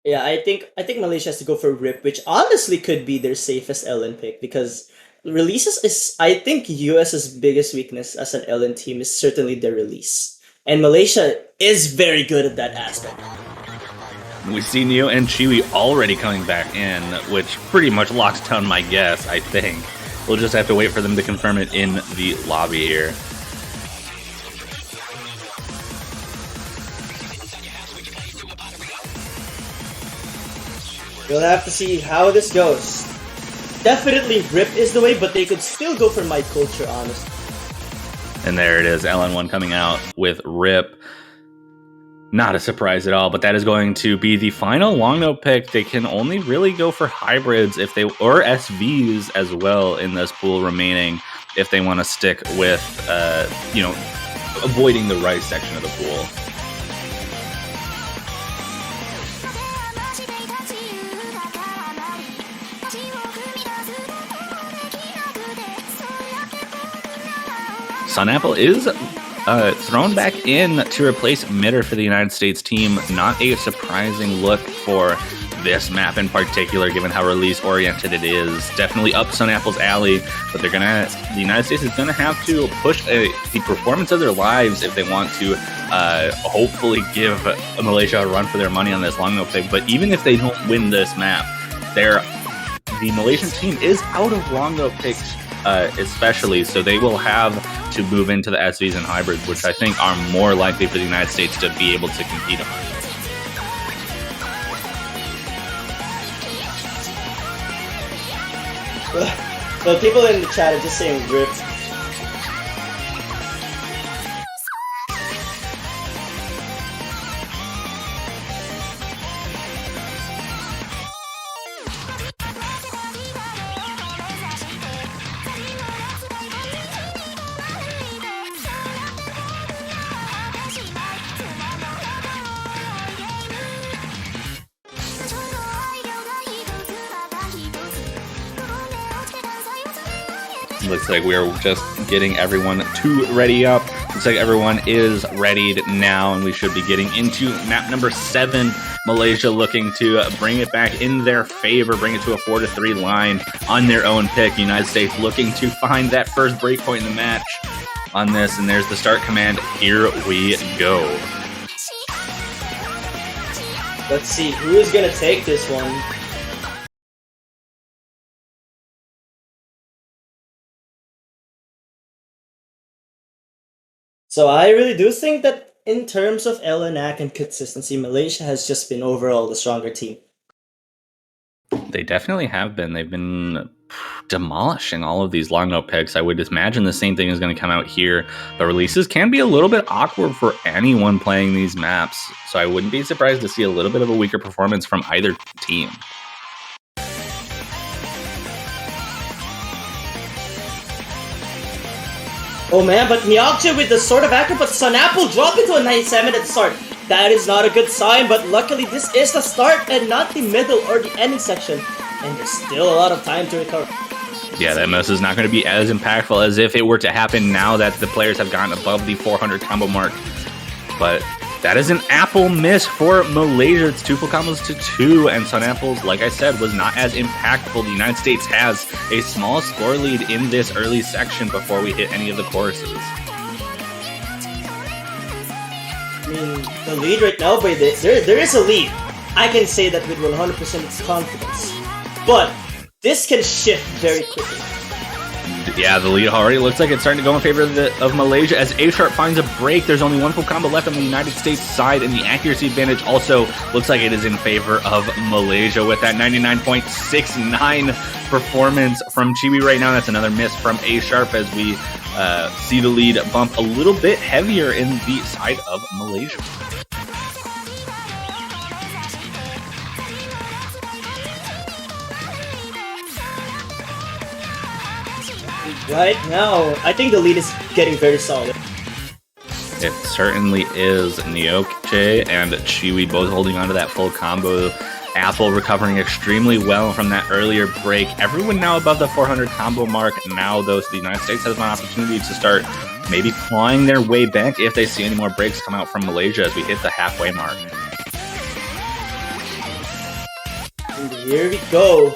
S3: Yeah, I think Malaysia has to go for RIP, which honestly could be their safest LN pick, because releases is, I think, US's biggest weakness as an LN team is certainly their release. And Malaysia is very good at that aspect.
S2: We see Neo and Chiwi already coming back in, which pretty much locks down my guess, I think. We'll just have to wait for them to confirm it in the lobby here.
S3: We'll have to see how this goes. Definitely RIP is the way, but they could still go for my culture, honestly.
S2: And there it is, LN1 coming out with RIP. Not a surprise at all, but that is going to be the final long note pick. They can only really go for hybrids if they, or SVs as well in this pool remaining, if they want to stick with, avoiding the rice section of the pool. Sun Apple is thrown back in to replace Mitter for the United States team. Not a surprising look for this map in particular, given how release-oriented it is. Definitely up Sun Apple's alley, but the United States is gonna have to push the performance of their lives if they want to hopefully give Malaysia a run for their money on this long no pick. But even if they don't win this map, the Malaysian team is out of long no picks, especially, so they will have to move into the SVs and hybrids, which I think are more likely for the United States to be able to compete on.
S3: So people in the chat are just saying RIP.
S2: Looks like we're just getting everyone to ready up. Looks like everyone is readied now, and we should be getting into map number 7. Malaysia looking to bring it back in their favor, bring it to a 4-3 line on their own pick. United States looking to find that first breakpoint in the match on this, and there's the start command. Here we go.
S3: Let's see who is gonna take this one. So I really do think that in terms of LNAC and consistency, Malaysia has just been overall the stronger team.
S2: They definitely have been. They've been demolishing all of these long note picks. I would imagine the same thing is going to come out here, but releases can be a little bit awkward for anyone playing these maps, so I wouldn't be surprised to see a little bit of a weaker performance from either team.
S3: Oh man, but Nyakcha with the Sword of Acro, but Sun Apple dropped into a 97 at the start. That is not a good sign, but luckily this is the start and not the middle or the ending section. And there's still a lot of time to recover.
S2: Yeah, that miss is not going to be as impactful as if it were to happen now that the players have gotten above the 400 combo mark. But that is an Apple miss for Malaysia. It's 2 full combos to 2, and Sun Apple's, like I said, was not as impactful. The United States has a small score lead in this early section before we hit any of the choruses.
S3: I mean, the lead right now, but there is a lead. I can say that with 100% confidence. But this can shift very quickly.
S2: Yeah, the lead already looks like it's starting to go in favor of Malaysia as A-Sharp finds a break. There's only 1 full combo left on the United States side, and the accuracy advantage also looks like it is in favor of Malaysia with that 99.69 performance from Chiwi right now. That's another miss from A-Sharp as we see the lead bump a little bit heavier in the side of Malaysia.
S3: Right now, I think the lead is getting very solid.
S2: It certainly is. Nyokche and Chiwi both holding onto that full combo. Apple recovering extremely well from that earlier break. Everyone now above the 400 combo mark. Now, though, so the United States has an opportunity to start maybe clawing their way back if they see any more breaks come out from Malaysia as we hit the halfway mark.
S3: And here we go.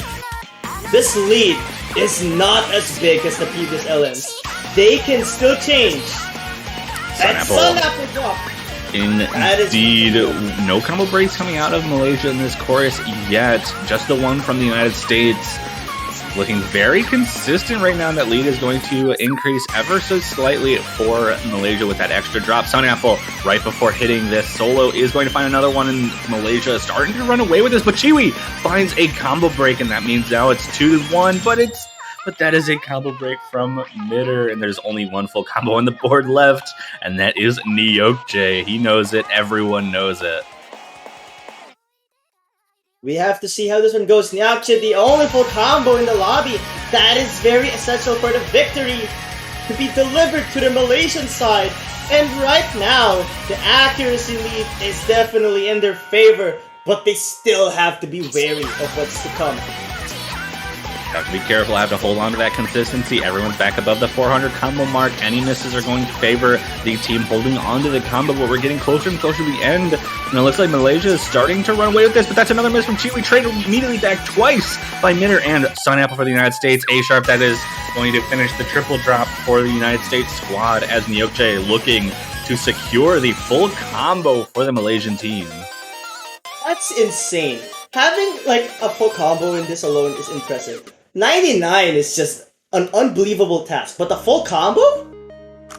S3: This lead is not as big as the previous LMs. They can still change. Sun Apple drop.
S2: Indeed, no combo breaks coming out of Malaysia in this chorus yet. Just the one from the United States. Looking very consistent right now. That lead is going to increase ever so slightly for Malaysia with that extra drop. Sun Apple, right before hitting this solo, is going to find another one in Malaysia. Starting to run away with this, but Chiwi finds a combo break, and that means now it's 2-1, but that is a combo break from Mitter, and there's only 1 full combo on the board left, and that is Nyokche. He knows it. Everyone knows it.
S3: We have to see how this one goes. Nyakche, the only full combo in the lobby. That is very essential for the victory to be delivered to the Malaysian side. And right now, the accuracy lead is definitely in their favor, but they still have to be wary of what's to come.
S2: Have to be careful, have to hold on to that consistency. Everyone's back above the 400 combo mark. Any misses are going to favor the team holding on to the combo, but we're getting closer and closer to the end. And it looks like Malaysia is starting to run away with this, but that's another miss from Chiwi. Trade immediately back twice by Mitter and Sun Apple for the United States. A-Sharp, that is going to finish the triple drop for the United States squad as Nyoche looking to secure the full combo for the Malaysian team.
S3: That's insane. Having like a full combo in this alone is impressive. 99 is just an unbelievable task, but the full combo?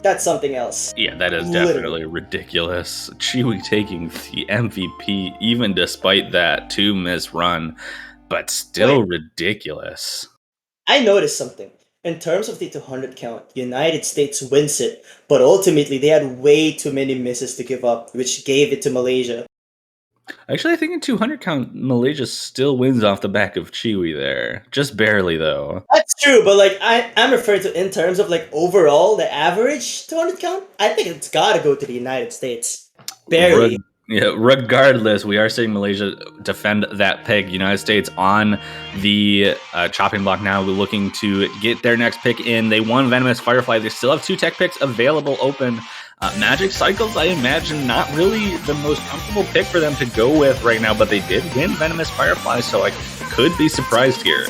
S3: That's something else.
S2: Yeah, that is
S3: Literally.
S2: definitely ridiculous. Chiwi taking the MVP, even despite that 2-miss run, but still ridiculous.
S3: I noticed something. In terms of the 200 count, United States wins it, but ultimately they had way too many misses to give up, which gave it to Malaysia.
S2: Actually, I think in 200 count, Malaysia still wins off the back of Chiwi there. Just barely, though.
S3: That's true, but like I'm referring to in terms of like overall, the average 200 count, I think it's gotta go to the United States. Barely.
S2: Regardless, we are seeing Malaysia defend that pick. United States on the chopping block now. We're looking to get their next pick in. They won Venomous Firefly. They still have 2 tech picks available open. Magic Cycles, I imagine, not really the most comfortable pick for them to go with right now, but they did win Venomous Firefly, so I could be surprised here.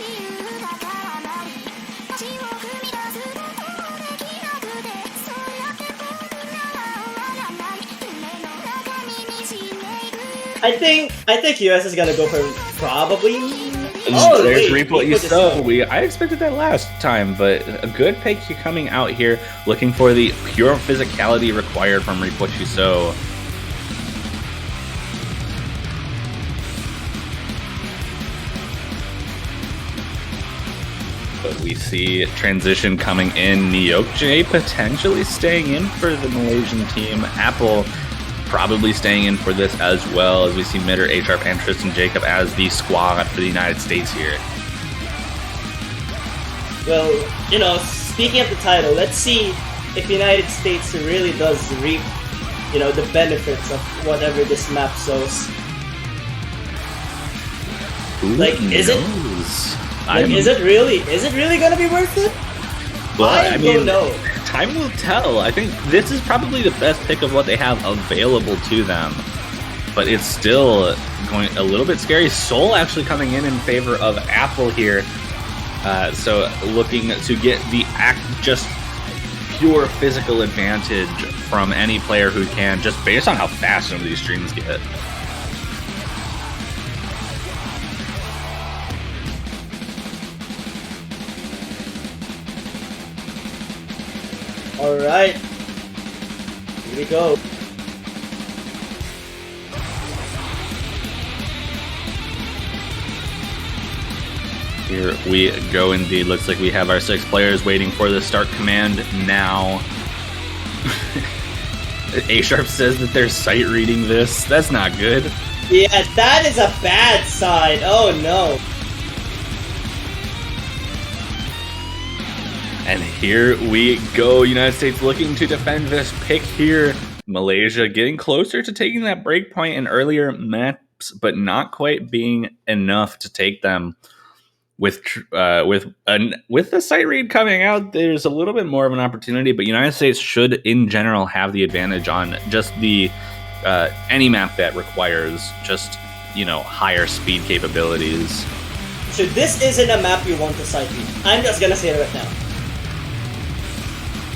S3: I think US is gonna go for probably.
S2: There's Reap What You Sow. I expected that last time, but a good pick coming out here, looking for the pure physicality required from Reap What You Sow. But we see transition coming in. Nyoche potentially staying in for the Malaysian team. Apple probably staying in for this as well, as we see Mitter, A-Sharp, and Tristan Jacob as the squad for the United States here.
S3: Well, you know, speaking of the title, let's see if United States really does reap, you know, the benefits of whatever this map shows. Like, is it really gonna be worth it?
S2: Well,
S3: I don't know.
S2: Time will tell. I think this is probably the best pick of what they have available to them, but it's still going a little bit scary. Soul actually coming in favor of Apple here, so looking to get the just pure physical advantage from any player who can, just based on how fast some of these streams get.
S3: Alright. Here we go.
S2: Here we go indeed. Looks like we have our 6 players waiting for the start command now. A-Sharp says that they're sight reading this. That's not good.
S3: Yeah, that is a bad sign. Oh no.
S2: And here we go. United States looking to defend this pick here. Malaysia getting closer to taking that break point in earlier maps, but not quite being enough to take them. With the sight read coming out, there's a little bit more of an opportunity, but United States should, in general, have the advantage on just the any map that requires just, you know, higher speed capabilities.
S3: So this isn't a map you want to sight read. I'm just gonna say it right now.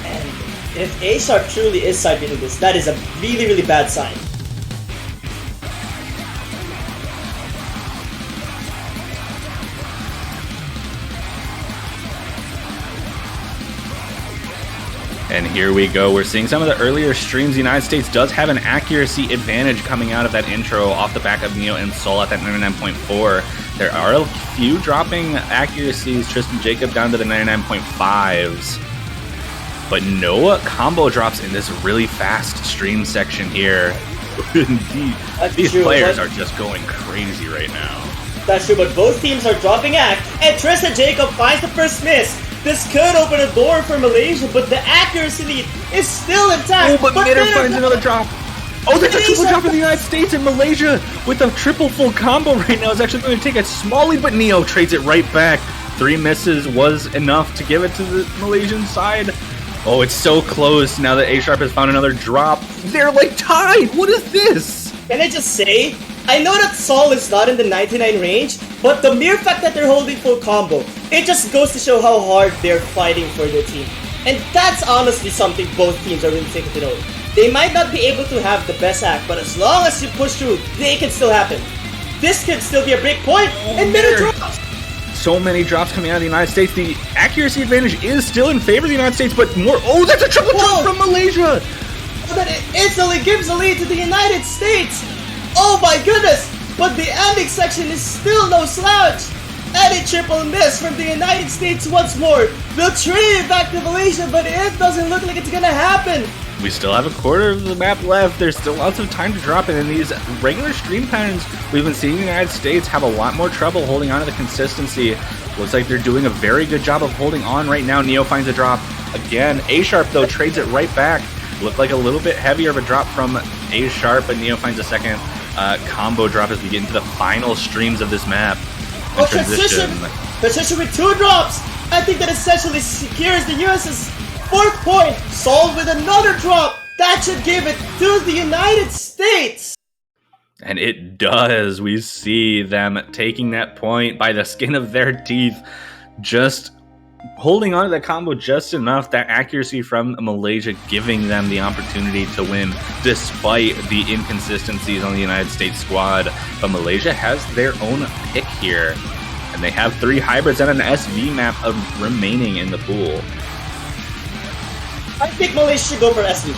S3: And if A-Sharp truly is sight reading this, that is a really, really bad sign.
S2: And here we go. We're seeing some of the earlier streams. The United States does have an accuracy advantage coming out of that intro off the back of Neo and Soul at that 99.4. There are a few dropping accuracies. Tristan Jacob down to the 99.5s. But no combo drops in this really fast stream section here. Indeed. These players are just going crazy right now.
S3: That's true, but both teams are dropping act, and Tristan Jacob finds the first miss. This could open a door for Malaysia, but the accuracy lead is still intact.
S2: Oh, but Mitter finds another drop. Oh, there's a triple drop in the United States, and Malaysia with a triple full combo right now is actually going to take a small lead, but Neo trades it right back. 3 misses was enough to give it to the Malaysian side. Oh, it's so close now that A Sharp has found another drop. They're like tied. What is this?
S3: Can I just say, I know that Sol is not in the 99 range, but the mere fact that they're holding full combo, it just goes to show how hard they're fighting for their team. And that's honestly something both teams are really taking to note. They might not be able to have the best act, but as long as you push through, they can still happen. This could still be a break point, and middle drops!
S2: So many drops coming out of the United States. The accuracy advantage is still in favor of the United States, but more. Oh, that's a triple drop from Malaysia!
S3: But it instantly gives the lead to the United States! Oh my goodness! But the ending section is still no slouch! And a triple miss from the United States once more! They'll trade it back to Malaysia, but it doesn't look like it's gonna happen!
S2: We still have a quarter of the map left. There's still lots of time to drop it. In these regular stream patterns, we've been seeing the United States have a lot more trouble holding on to the consistency. Looks like they're doing a very good job of holding on right now. Neo finds a drop again. A Sharp, though, trades it right back. Looked like a little bit heavier of a drop from A Sharp, but Neo finds a second combo drop as we get into the final streams of this map.
S3: Oh, transition with 2 drops! I think that essentially secures the US's 4th point, Sol with another drop! That should give it to the United States!
S2: And it does. We see them taking that point by the skin of their teeth, just holding on to that combo just enough. That accuracy from Malaysia giving them the opportunity to win despite the inconsistencies on the United States squad. But Malaysia has their own pick here, and they have 3 hybrids and an SV map remaining in the pool.
S3: I think Malaysia should go for SV.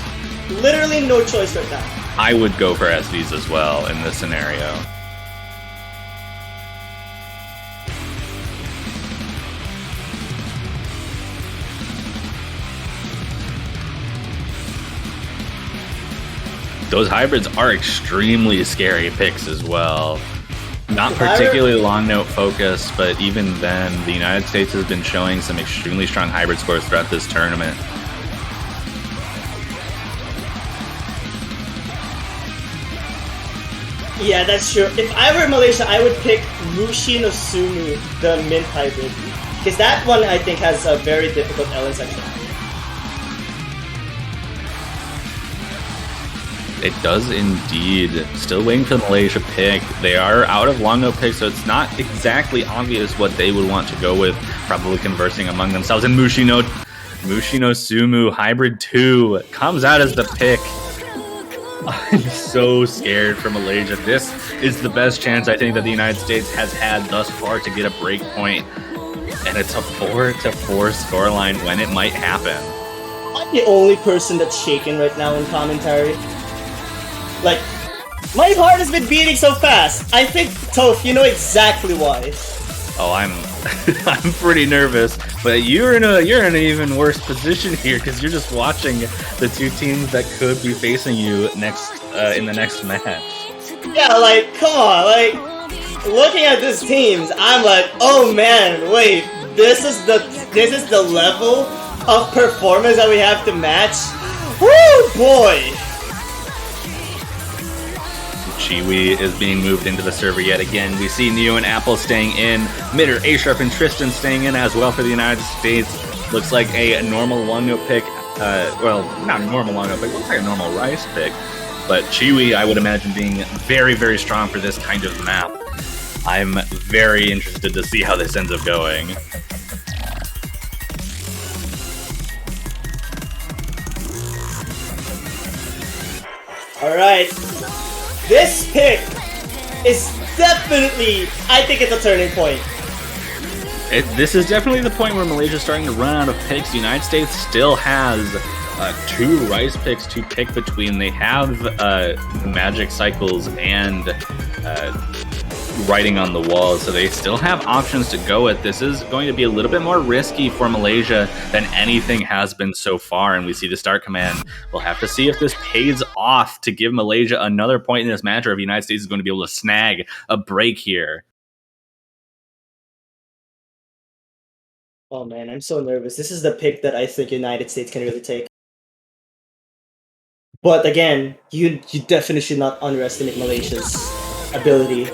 S3: Literally no choice right now.
S2: I would go for SVs as well in this scenario. Those hybrids are extremely scary picks as well. Not particularly long note focused, but even then, the United States has been showing some extremely strong hybrid scores throughout this tournament.
S3: Yeah, that's true. If I were Malaysia, I would pick Mushi no Sumu, the mint hybrid. Because that one, I think, has a very difficult LN section.
S2: It does indeed. Still waiting for the Malaysia pick. They are out of long note picks, so it's not exactly obvious what they would want to go with. Probably conversing among themselves. And Mushi no Sumu Hybrid 2 comes out as the pick. I'm so scared for Malaysia. This is the best chance I think that the United States has had thus far to get a break point. And it's a 4-4 scoreline when it might happen.
S3: I'm the only person that's shaking right now in commentary. Like, my heart has been beating so fast. I think, Toph, you know exactly why.
S2: Oh, I'm pretty nervous, but you're in an even worse position here because you're just watching the 2 teams that could be facing you next in the next match.
S3: Yeah, like, come on, like, looking at these teams, I'm like, oh man, wait, this is the level of performance that we have to match? Woo, boy!
S2: Chiwi is being moved into the server yet again. We see Neo and Apple staying in. Midder, A Sharp, and Tristan staying in as well for the United States. Looks like a normal long note pick. Well, not a normal long note pick. Looks like a normal Rice pick. But Chiwi, I would imagine, being very, very strong for this kind of map. I'm very interested to see how this ends up going.
S3: Alright. This pick is definitely, I think it's a turning point.
S2: This is definitely the point where Malaysia's starting to run out of picks. The United States still has 2 Rice picks to pick between. They have Magic Cycles and Writing on the Wall, so they still have options to go with. This is going to be a little bit more risky for Malaysia than anything has been so far, and we see the start command. We'll have to see if this pays off to give Malaysia another point in this match, or if the United States is going to be able to snag a break here.
S3: Oh man, I'm so nervous. This is the pick that I think United States can really take. But again, you definitely should not underestimate Malaysia's ability.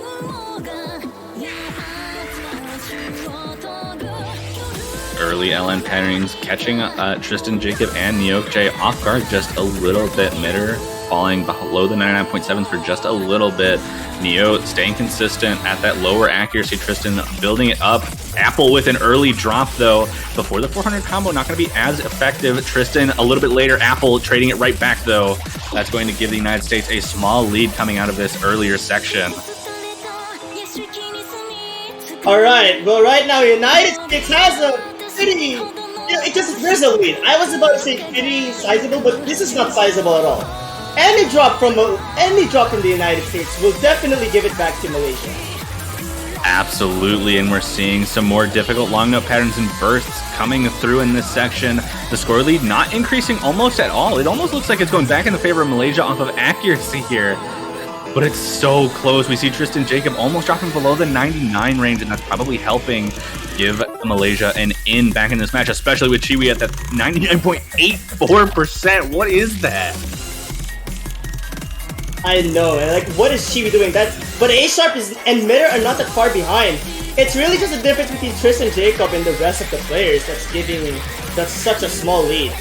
S2: early LN pairings, catching Tristan Jacob and Neok J off guard just a little bit. Midder falling below the 99.7s for just a little bit. Neo staying consistent at that lower accuracy. Tristan building it up. Apple with an early drop though. Before the 400 combo, not going to be as effective. Tristan a little bit later. Apple trading it right back though. That's going to give the United States a small lead coming out of this earlier section.
S3: Alright, well right now United States has a pretty... there's a lead. I was about to say pretty sizable, but this is not sizable at all. Any drop from the United States will definitely give it back to Malaysia.
S2: Absolutely, and we're seeing some more difficult long note patterns and bursts coming through in this section. The score lead not increasing almost at all. It almost looks like it's going back in the favor of Malaysia off of accuracy here. But it's so close. We see Tristan Jacob almost dropping below the 99 range, and that's probably helping give Malaysia an in back in this match, especially with Chiwi at that 99.84%. What is that?
S3: I know, and like, what is Chiwi doing? But A-Sharp and Midder are not that far behind. It's really just a difference between Tristan Jacob and the rest of the players that's such a small lead.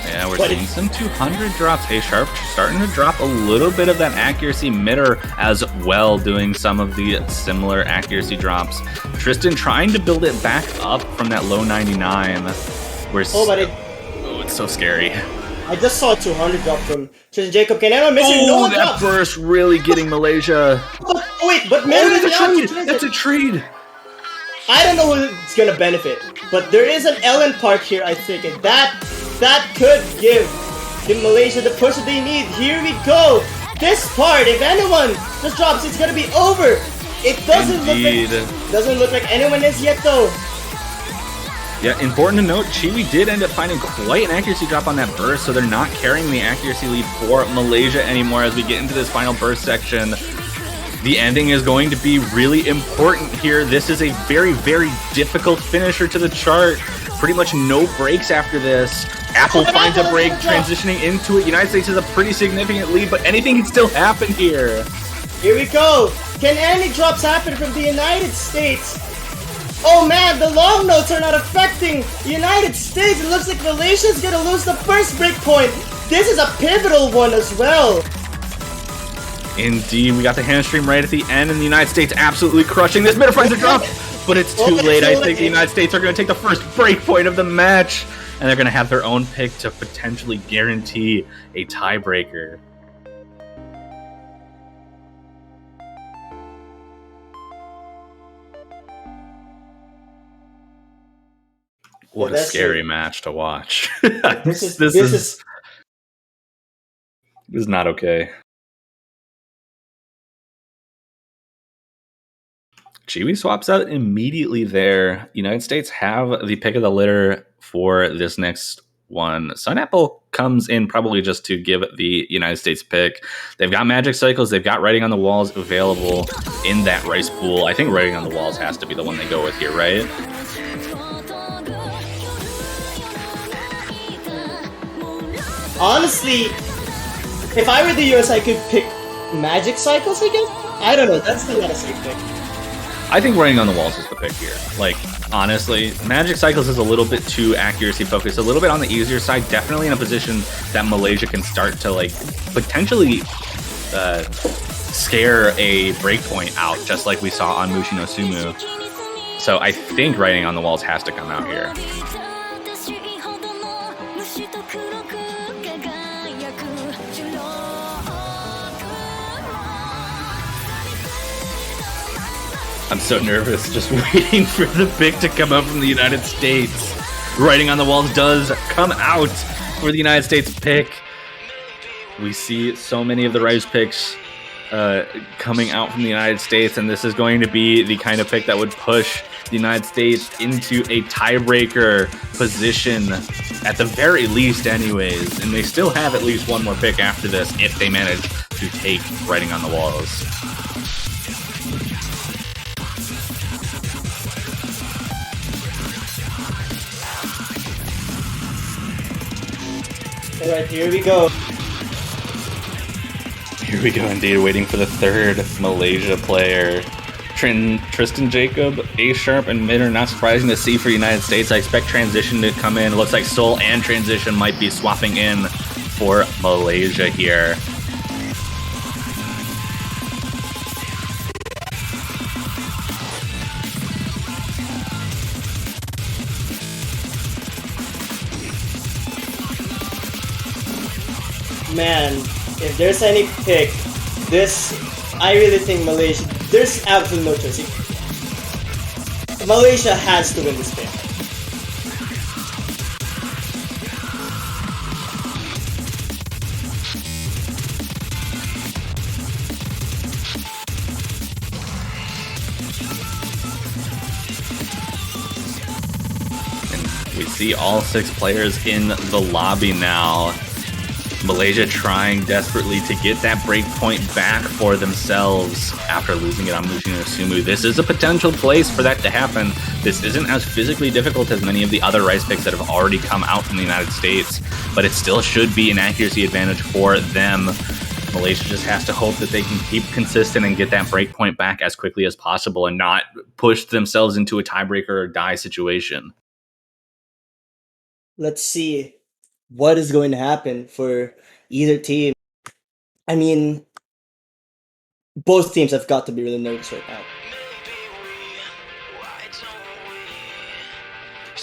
S2: Yeah, we're seeing some 200 drops. A-Sharp starting to drop a little bit of that accuracy. Midder as well doing some of the similar accuracy drops. Tristan trying to build it back up from that low 99. It's so scary.
S3: I just saw a 200 drop from Tristan Jacob. Can anyone miss it? No one
S2: that
S3: dropped.
S2: burst really getting Malaysia.
S3: But Midder is out.
S2: That's a trade.
S3: I don't know who's gonna benefit, but there is an LN Park here, I think, and that could give Malaysia the push that they need. Here we go. This part, if anyone just drops, it's gonna be over. It doesn't look like anyone is yet though.
S2: Yeah, important to note, Chiwi did end up finding quite an accuracy drop on that burst, so they're not carrying the accuracy lead for Malaysia anymore as we get into this final burst section. The ending is going to be really important here. This is a very, very difficult finisher to the chart. Pretty much no breaks after this. Apple finds a break, transitioning into it. United States has a pretty significant lead, but anything can still happen here.
S3: Here we go. Can any drops happen from the United States? Oh man, the long notes are not affecting the United States. It looks like Malaysia's gonna lose the first break point. This is a pivotal one as well.
S2: Indeed, we got the hamstring right at the end, and the United States absolutely crushing this. Midder finds a drop, but it's too late. I think the United States are going to take the first break point of the match, and they're going to have their own pick to potentially guarantee a tiebreaker. What a scary match to watch. This is not okay. Chiwi swaps out immediately there. United States have the pick of the litter for this next one. Sunapple comes in probably just to give the United States pick. They've got magic cycles. They've got writing on the walls available in that rice pool. I think writing on the walls has to be the one they go with here, right?
S3: Honestly, if I were the US, I could pick magic cycles, I guess? I don't know. That's still not a safe pick.
S2: I think writing on the walls is the pick here. Like, honestly, Magic Cycles is a little bit too accuracy focused, a little bit on the easier side, definitely in a position that Malaysia can start to, like, potentially scare a breakpoint out, just like we saw on Mushi no Sumu. So I think writing on the walls has to come out here. I'm so nervous just waiting for the pick to come out from the United States. Writing on the walls does come out for the United States pick. We see so many of the Rise picks coming out from the United States, and this is going to be the kind of pick that would push the United States into a tiebreaker position at the very least anyways, and they still have at least one more pick after this if they manage to take Writing on the Walls.
S3: Alright, here we go.
S2: Here we go indeed, waiting for the third Malaysia player. Tristan Jacob, A Sharp, and Mid are not surprising to see for United States. I expect Transition to come in. It looks like Soul and Transition might be swapping in for Malaysia here.
S3: Man, if there's any pick, I really think Malaysia, there's absolutely no choice. Malaysia has to win this pick.
S2: And we see all 6 players in the lobby now. Malaysia trying desperately to get that break point back for themselves after losing it on Mushin and Sumu. This is a potential place for that to happen. This isn't as physically difficult as many of the other Rice picks that have already come out from the United States, but it still should be an accuracy advantage for them. Malaysia just has to hope that they can keep consistent and get that break point back as quickly as possible and not push themselves into a tiebreaker or die situation.
S3: Let's see what is going to happen for either team. I mean, both teams have got to be really nervous right now.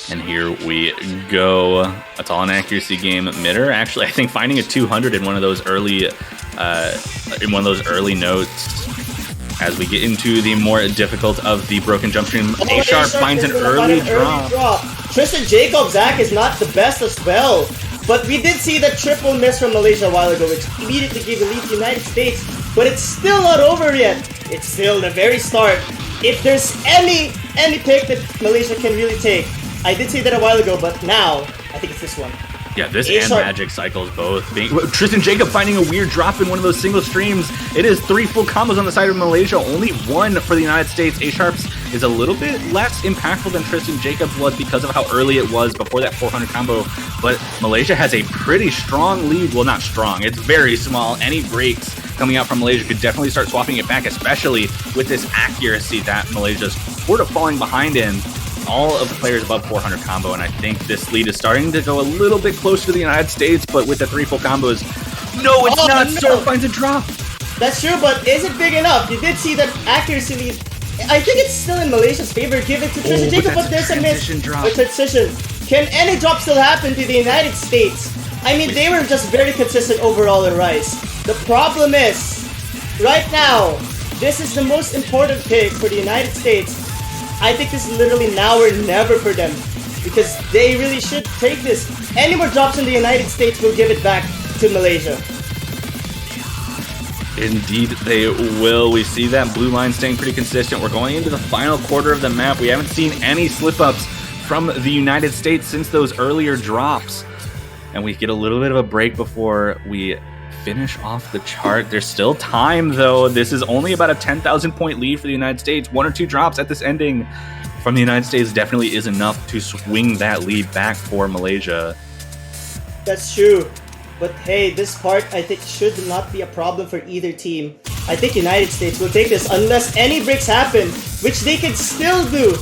S2: And here we go. That's all an accuracy game. Midder actually, I think, finding a 200 in one of those early notes. As we get into the more difficult of the broken jump stream, A Sharp finds an early drop.
S3: Tristan Jacob, Zach, is not the best as well. But we did see that triple miss from Malaysia a while ago, which immediately gave the lead to the United States. But it's still not over yet. It's still the very start. If there's any pick that Malaysia can really take, I did say that a while ago, but now I think it's this one.
S2: Yeah, this and Magic Cycles both being... Tristan Jacob finding a weird drop in one of those single streams. It is 3 full combos on the side of Malaysia, only 1 for the United States. A Sharps is a little bit less impactful than Tristan Jacobs was because of how early it was before that 400 combo, but Malaysia has a pretty strong lead. Well, not strong, it's very small. Any breaks coming out from Malaysia could definitely start swapping it back, especially with this accuracy that Malaysia's sort of falling behind in. All of the players above 400 combo, and I think this lead is starting to go a little bit closer to the United States, but with the 3 full combos, no, it's not. No. Soul finds a drop.
S3: That's true, but is it big enough? You did see that accuracy lead. I think it's still in Malaysia's favor. Give it to Tristan Jacob, but there's a miss.
S2: Drop.
S3: A transition. Can any drop still happen to the United States? I mean, they were just very consistent overall in Rice. The problem is, right now, this is the most important pick for the United States. I think this is literally now or never for them, because they really should take this. Any more drops in the United States will give it back to Malaysia.
S2: Indeed, they will. We see that blue line staying pretty consistent. We're going into the final quarter of the map. We haven't seen any slip-ups from the United States since those earlier drops. And we get a little bit of a break before we finish off the chart. There's still time, though. This is only about a 10,000 point lead for the United States. 1 or 2 drops at this ending from the United States definitely is enough to swing that lead back for Malaysia.
S3: That's true. But hey, this part I think should not be a problem for either team. I think United States will take this unless any breaks happen, which they could still do.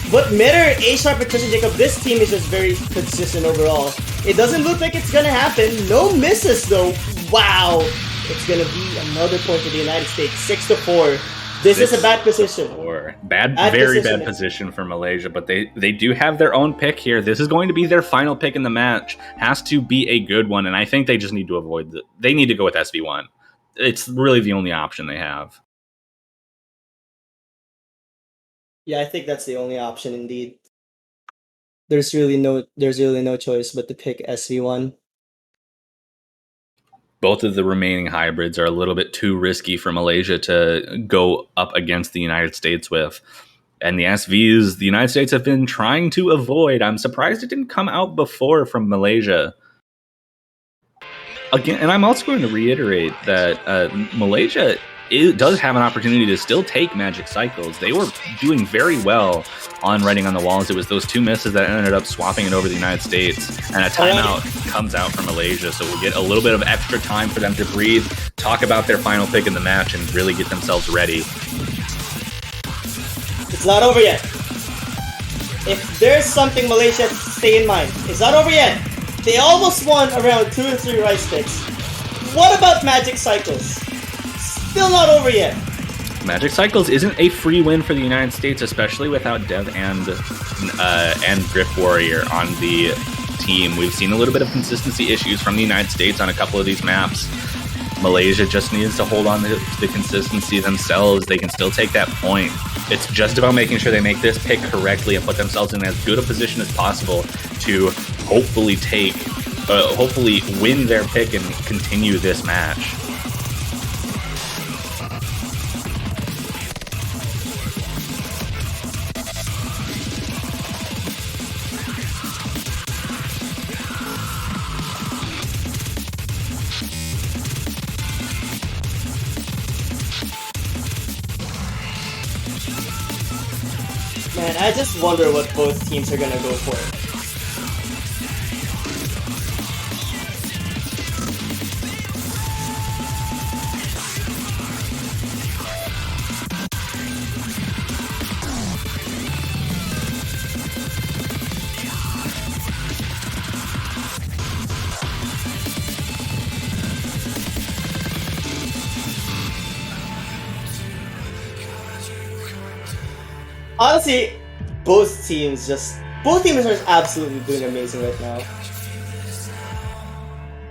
S3: But Midder, A Sharp, and Tristan Jacob, this team is just very consistent overall. It doesn't look like it's gonna happen. No misses though. Wow. It's gonna be another point to the United States. 6-4. This is a bad position.
S2: Very bad position for Malaysia, but they do have their own pick here. This is going to be their final pick in the match. Has to be a good one, and I think they just need to avoid they need to go with SV1. It's really the only option they have.
S3: Yeah, I think that's the only option indeed. There's really no choice but to pick SV1.
S2: Both of the remaining hybrids are a little bit too risky for Malaysia to go up against the United States with. And the SVs, the United States have been trying to avoid. I'm surprised it didn't come out before from Malaysia. Again, and I'm also going to reiterate that Malaysia does have an opportunity to still take Magic Cycles. They were doing very well on writing on the walls. It was those 2 misses that ended up swapping it over the United States, and a timeout comes out from Malaysia, so we'll get a little bit of extra time for them to breathe, talk about their final pick in the match, and really get themselves ready.
S3: It's not over yet. If there's something Malaysia has to stay in mind, it's not over yet. They almost won around 2 or 3 rice picks. What about Magic Cycles? Still not over yet.
S2: Magic Cycles isn't a free win for the United States, especially without Dev and Grip Warrior on the team. We've seen a little bit of consistency issues from the United States on a couple of these maps. Malaysia just needs to hold on to the consistency themselves. They can still take that point. It's just about making sure they make this pick correctly and put themselves in as good a position as possible to hopefully win their pick and continue this match.
S3: Man, I just wonder what both teams are gonna go for. Honestly, both teams are absolutely doing amazing right now.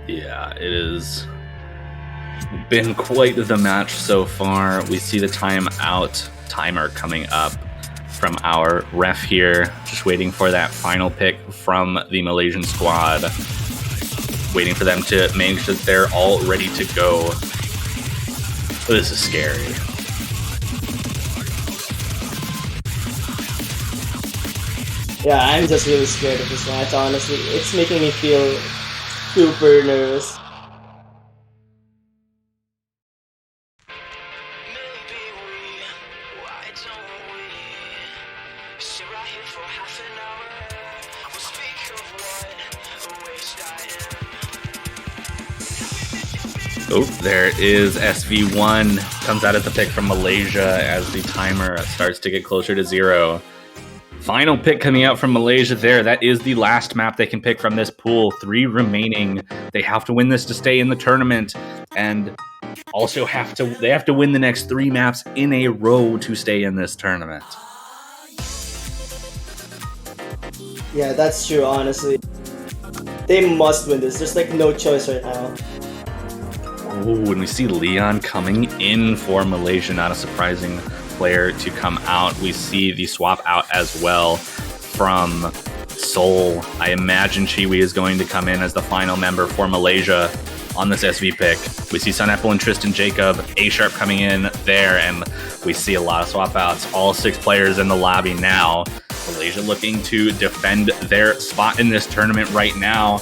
S2: Yeah, it has been quite the match so far. We see the timer coming up from our ref here, just waiting for that final pick from the Malaysian squad, waiting for them to make sure that they're all ready to go. This is scary.
S3: Yeah, I'm just really scared of this match, honestly. It's making me feel super nervous.
S2: Oh, there is SV1. Comes out at the pick from Malaysia as the timer starts to get closer to 0. Final pick coming out from Malaysia there. That is the last map they can pick from this pool. 3 remaining. They have to win this to stay in the tournament, and also they have to win the next 3 maps in a row to stay in this tournament.
S3: Yeah, that's true, honestly. They must win this. There's like no choice right now.
S2: Oh, and we see Leon coming in for Malaysia. Not a surprising player to come out. We see the swap out as well from Seoul. I imagine Chiwi is going to come in as the final member for Malaysia on this SV pick. We see Sunapple and Tristan Jacob, A-Sharp coming in there, and we see a lot of swap outs. All 6 players in the lobby now. Malaysia looking to defend their spot in this tournament right now.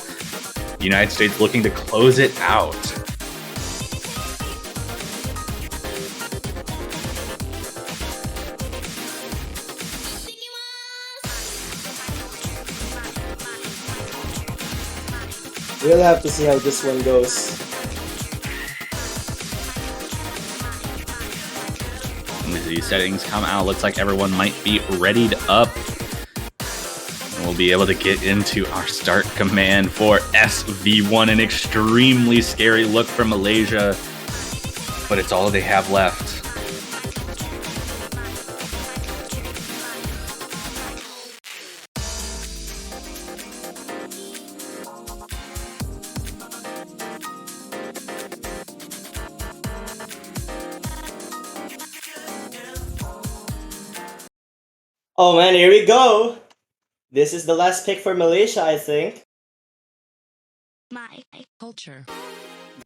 S2: United States looking to close it out.
S3: We'll have to see how this one goes.
S2: As these settings come out, looks like everyone might be readied up. And we'll be able to get into our start command for SV1. An extremely scary look from Malaysia, but it's all they have left.
S3: Oh man, here we go! This is the last pick for Malaysia, I think.
S1: My culture.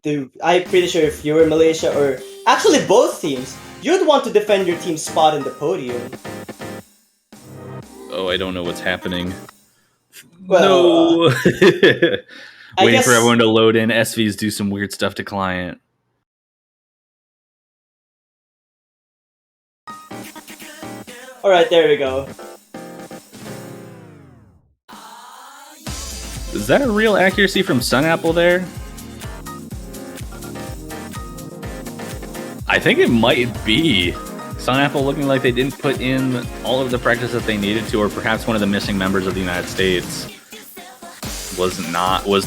S3: Dude, I'm pretty sure if you were Malaysia, or actually both teams, you'd want to defend your team's spot in the podium.
S2: Oh, I don't know what's happening.
S3: Well,
S2: no!
S3: I
S2: Waiting
S3: guess-
S2: for everyone to load in. SVs do some weird stuff to client.
S3: Alright, there we go.
S2: Is that a real accuracy from Sunapple there? I think it might be. Sun Apple looking like they didn't put in all of the practice that they needed to, or perhaps one of the missing members of the United States was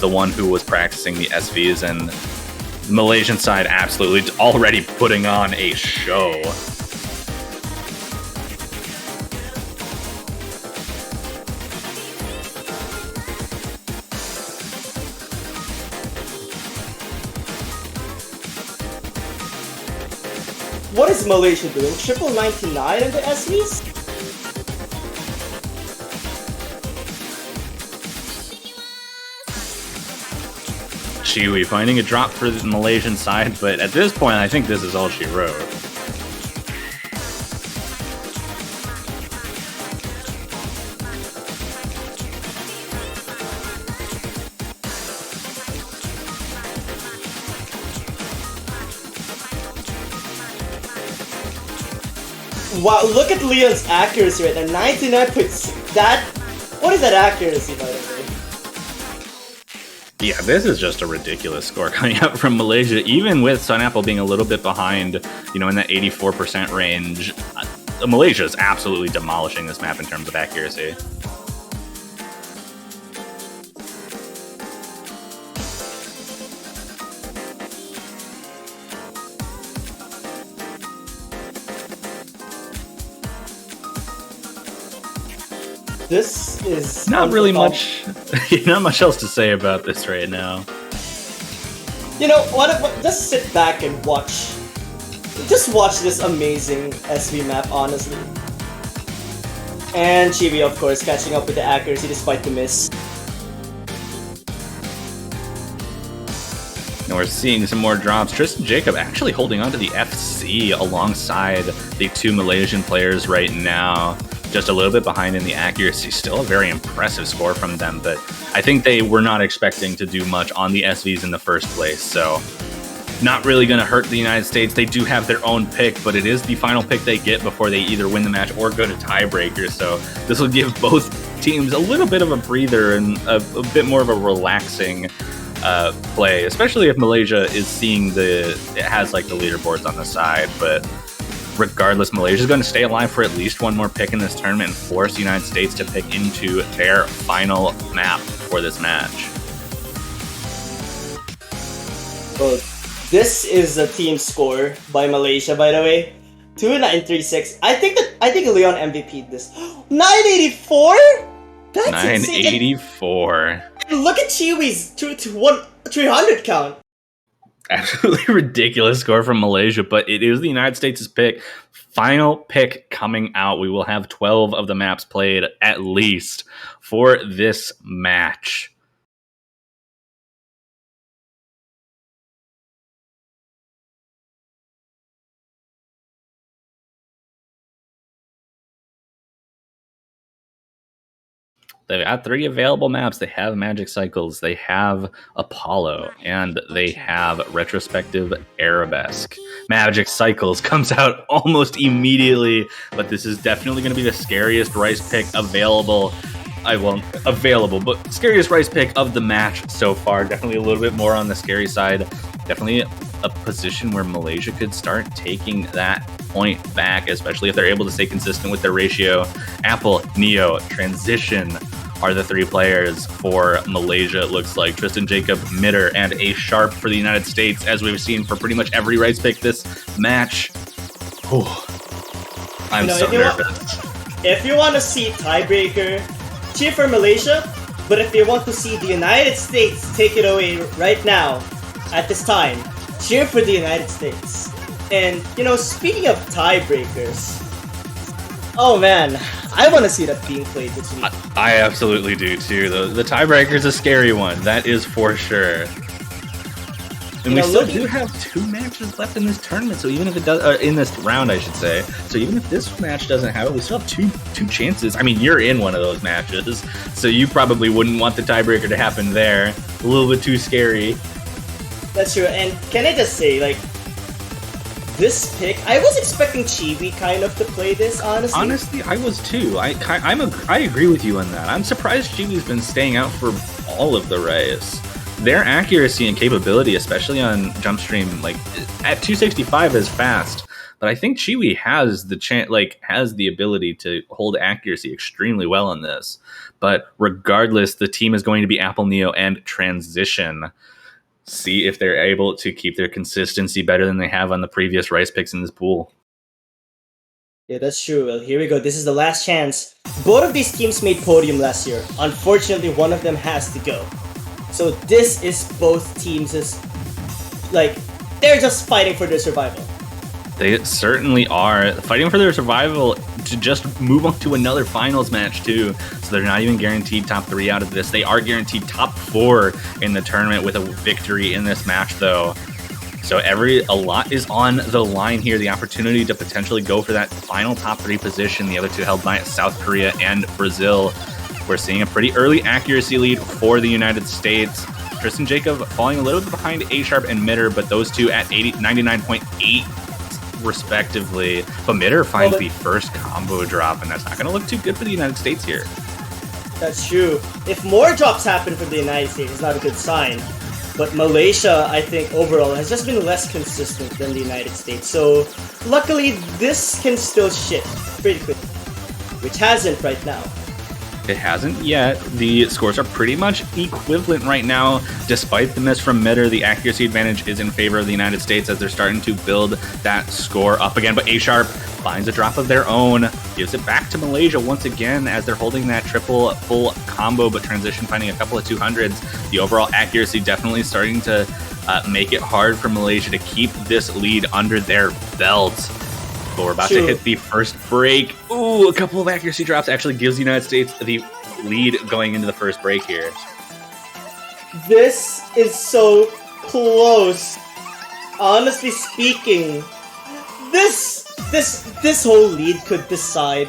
S2: the one who was practicing the SVs, and the Malaysian side absolutely already putting on a show.
S3: What is Malaysia doing? Triple 99 in the SVs?
S2: Chiwi finding a drop for the Malaysian side, but at this point, I think this is all she wrote.
S3: Wow, look at Leon's accuracy right now. 99.6. That. What is that accuracy, by the way?
S2: Yeah, this is just a ridiculous score coming out from Malaysia, even with Sun Apple being a little bit behind, you know, in that 84% range. Malaysia is absolutely demolishing this map in terms of accuracy.
S3: This is
S2: not really much, not much else to say about this right now.
S3: You know what? Just sit back and watch. Just watch this amazing SV map, honestly. And Chibi, of course, catching up with the accuracy despite the miss.
S2: And we're seeing some more drops. Tristan Jacob actually holding on to the FC alongside the two Malaysian players right now. Just a little bit behind in the accuracy. Still a very impressive score from them, but I think they were not expecting to do much on the SVs in the first place, so not really going to hurt the United States. They do have their own pick, but it is the final pick they get before they either win the match or go to tiebreakers, so this will give both teams a little bit of a breather and a bit more of a relaxing play, especially if Malaysia is seeing it has like the leaderboards on the side, but regardless, Malaysia is going to stay alive for at least one more pick in this tournament and force the United States to pick into their final map for this match.
S3: Well, this is a team score by Malaysia, by the way. 2936. I think Leon MVP'd this. 984? That's
S2: 984.
S3: Insane. Look at Chiwi's 300 count.
S2: Absolutely ridiculous score from Malaysia, but it is the United States' pick. Final pick coming out. We will have 12 of the maps played at least for this match. They've got 3 available maps. They have Magic Cycles, they have Apollo, and they have Retrospective Arabesque. Magic Cycles comes out almost immediately, but this is definitely going to be the scariest rice pick available. But scariest rice pick of the match so far. Definitely a little bit more on the scary side. Definitely a position where Malaysia could start taking that point back, especially if they're able to stay consistent with their ratio. Apple, Neo, Transition are the 3 players for Malaysia. It looks like Tristan Jacob, Mitter, and A Sharp for the United States, as we've seen for pretty much every rice pick this match. Whew. I'm so nervous.
S3: If you want to see tiebreaker, cheer for Malaysia. But if you want to see the United States take it away right now, at this time, cheer for the United States. And, you know, speaking of tiebreakers, oh man, I want to see that being played this week.
S2: I absolutely do too. The tiebreaker is a scary one, that is for sure. And we still do have 2 matches left in this tournament, so even if it does, in this round, I should say. So even if this match doesn't have it, we still have two chances. I mean, you're in one of those matches, so you probably wouldn't want the tiebreaker to happen there. A little bit too scary.
S3: That's true, and can I just say, like, this pick, I was expecting Chibi kind of to play this, honestly.
S2: Honestly, I was too. I agree with you on that. I'm surprised Chibi's been staying out for all of the race. Their accuracy and capability, especially on jump stream, like at 265 is fast, but but I think Chiwi has the has the ability to hold accuracy extremely well on this. But regardless, the team is going to be Apple Neo and Transition. See if they're able to keep their consistency better than they have on the previous Rice picks in this pool.
S3: Yeah, that's true. Well, here we go. This is the last chance. Both of these teams made podium last year. Unfortunately, one of them has to go. So this is both teams' they're just fighting for their survival.
S2: They certainly are fighting for their survival to just move on to another finals match too. So they're not even guaranteed top 3 out of this. They are guaranteed top 4 in the tournament with a victory in this match though. So a lot is on the line here. The opportunity to potentially go for that final top 3 position. The other two held by South Korea and Brazil. We're seeing a pretty early accuracy lead for the United States. Tristan Jacob falling a little bit behind A-Sharp and Mitter, but those two at 99.8 respectively. But Mitter finds the first combo drop, and that's not going to look too good for the United States here.
S3: That's true. If more drops happen from the United States, it's not a good sign. But Malaysia, I think, overall, has just been less consistent than the United States. So, luckily, this can still shift pretty quickly, which hasn't right now.
S2: It hasn't yet. The scores are pretty much equivalent right now. Despite the miss from Mitter, the accuracy advantage is in favor of the United States as they're starting to build that score up again. But A-Sharp finds a drop of their own, gives it back to Malaysia once again as they're holding that triple full combo, but Transition finding a couple of 200s. The overall accuracy definitely starting to make it hard for Malaysia to keep this lead under their belt. But we're about to hit the first break. Ooh, a couple of accuracy drops actually gives the United States the lead going into the first break here.
S3: This is so close. Honestly speaking, this whole lead could decide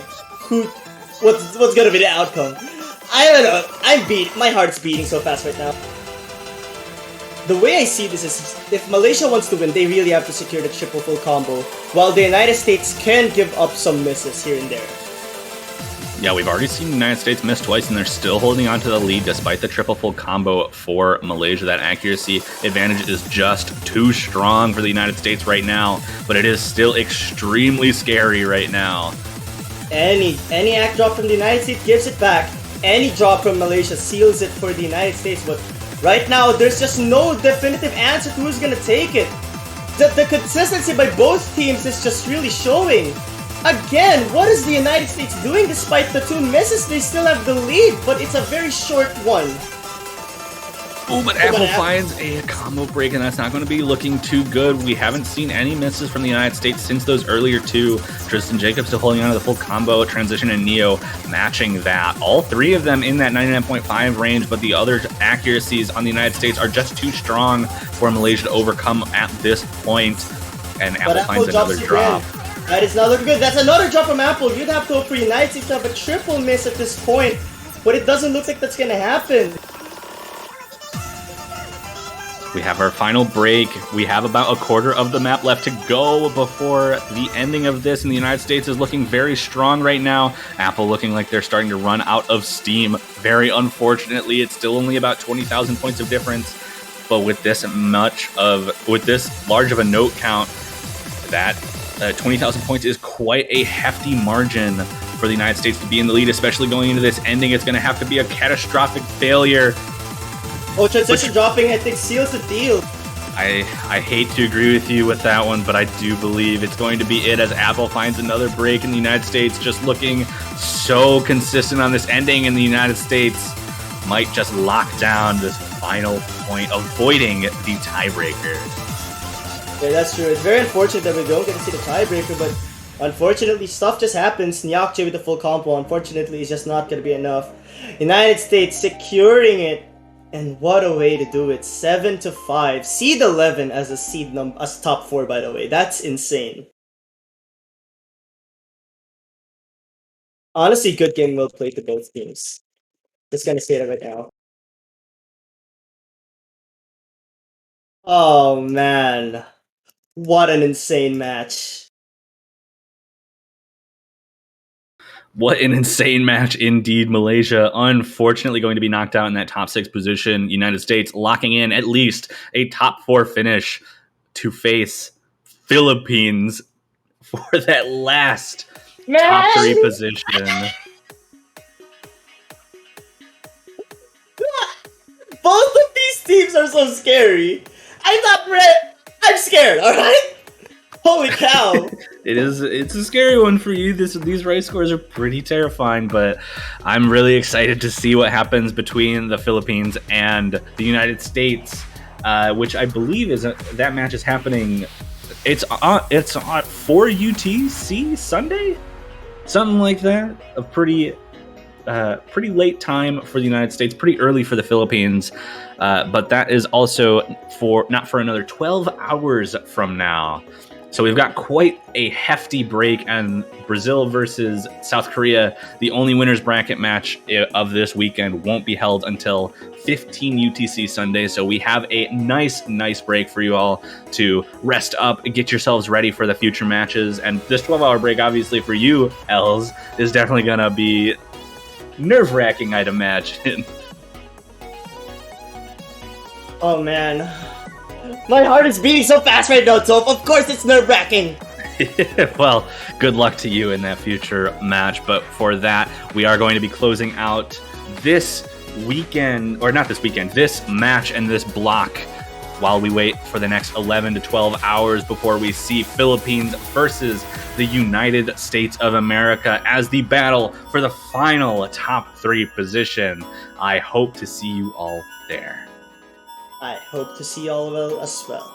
S3: what's gonna be the outcome. I don't know. I'm beat. My heart's beating so fast right now. The way I see this is, if Malaysia wants to win, they really have to secure the triple full combo, while the United States can give up some misses here and there.
S2: Yeah, we've already seen the United States miss twice, and they're still holding on to the lead despite the triple full combo for Malaysia. That accuracy advantage is just too strong for the United States right now, but it is still extremely scary right now.
S3: Any act drop from the United States gives it back. Any drop from Malaysia seals it for the United States, but right now, there's just no definitive answer to who's gonna take it. The consistency by both teams is just really showing. Again, what is the United States doing despite the 2 misses? They still have the lead, but it's a very short one.
S2: Oh, but Apple finds a combo break, and that's not going to be looking too good. We haven't seen any misses from the United States since those earlier 2. Tristan Jacob still holding on to the full combo. Transition and Neo matching that. All 3 of them in that 99.5 range, but the other accuracies on the United States are just too strong for Malaysia to overcome at this point. And Apple finds another drop.
S3: That is not looking good. That's another drop from Apple. You'd have to hope for United States to have a triple miss at this point, but it doesn't look like that's going to happen.
S2: We have our final break. We have about a quarter of the map left to go before the ending of this, and the United States is looking very strong right now. Apple looking like they're starting to run out of steam. Very unfortunately, it's still only about 20,000 points of difference. But with this large of a note count, that 20,000 points is quite a hefty margin for the United States to be in the lead, especially going into this ending. It's going to have to be a catastrophic failure.
S3: Oh, Transition dropping, I think, seals the deal.
S2: I hate to agree with you with that one, but I do believe it's going to be it as Apple finds another break in the United States, just looking so consistent on this ending, and the United States might just lock down this final point, avoiding the tiebreaker.
S3: Yeah, that's true. It's very unfortunate that we don't get to see the tiebreaker, but unfortunately, stuff just happens. Nyakche with the full combo, unfortunately, is just not going to be enough. United States securing it. And what a way to do it. 7-5. Seed 11 as a as top 4, by the way. That's insane. Honestly, good game well played to both teams. Just gonna say that right now. Oh man. What an insane match.
S2: What an insane match indeed. Malaysia, unfortunately, going to be knocked out in that top 6 position. United States locking in at least a top 4 finish to face Philippines for that last
S3: Man!
S2: top 3 position.
S3: Both of these teams are so scary. I'm scared, alright? Holy cow.
S2: It's a scary one for you. These Rice scores are pretty terrifying, but I'm really excited to see what happens between the Philippines and the United States, which I believe that match is happening. It's on 4 UTC Sunday, something like that. A pretty late time for the United States, pretty early for the Philippines, but that is also not for another 12 hours from now. So we've got quite a hefty break, and Brazil versus South Korea, the only winners bracket match of this weekend, won't be held until 15 UTC Sunday. So we have a nice break for you all to rest up and get yourselves ready for the future matches. And this 12-hour break, obviously for you, Els, is definitely going to be nerve-wracking, I'd imagine.
S3: Oh man. My heart is beating so fast right now, Toph. Of course it's nerve-wracking.
S2: Well, good luck to you in that future match. But for that, we are going to be closing out this weekend, or not this weekend, this match and this block, while we wait for the next 11 to 12 hours before we see Philippines versus the United States of America as the battle for the final top 3 position. I hope to see you all there.
S3: I hope to see all of you as well.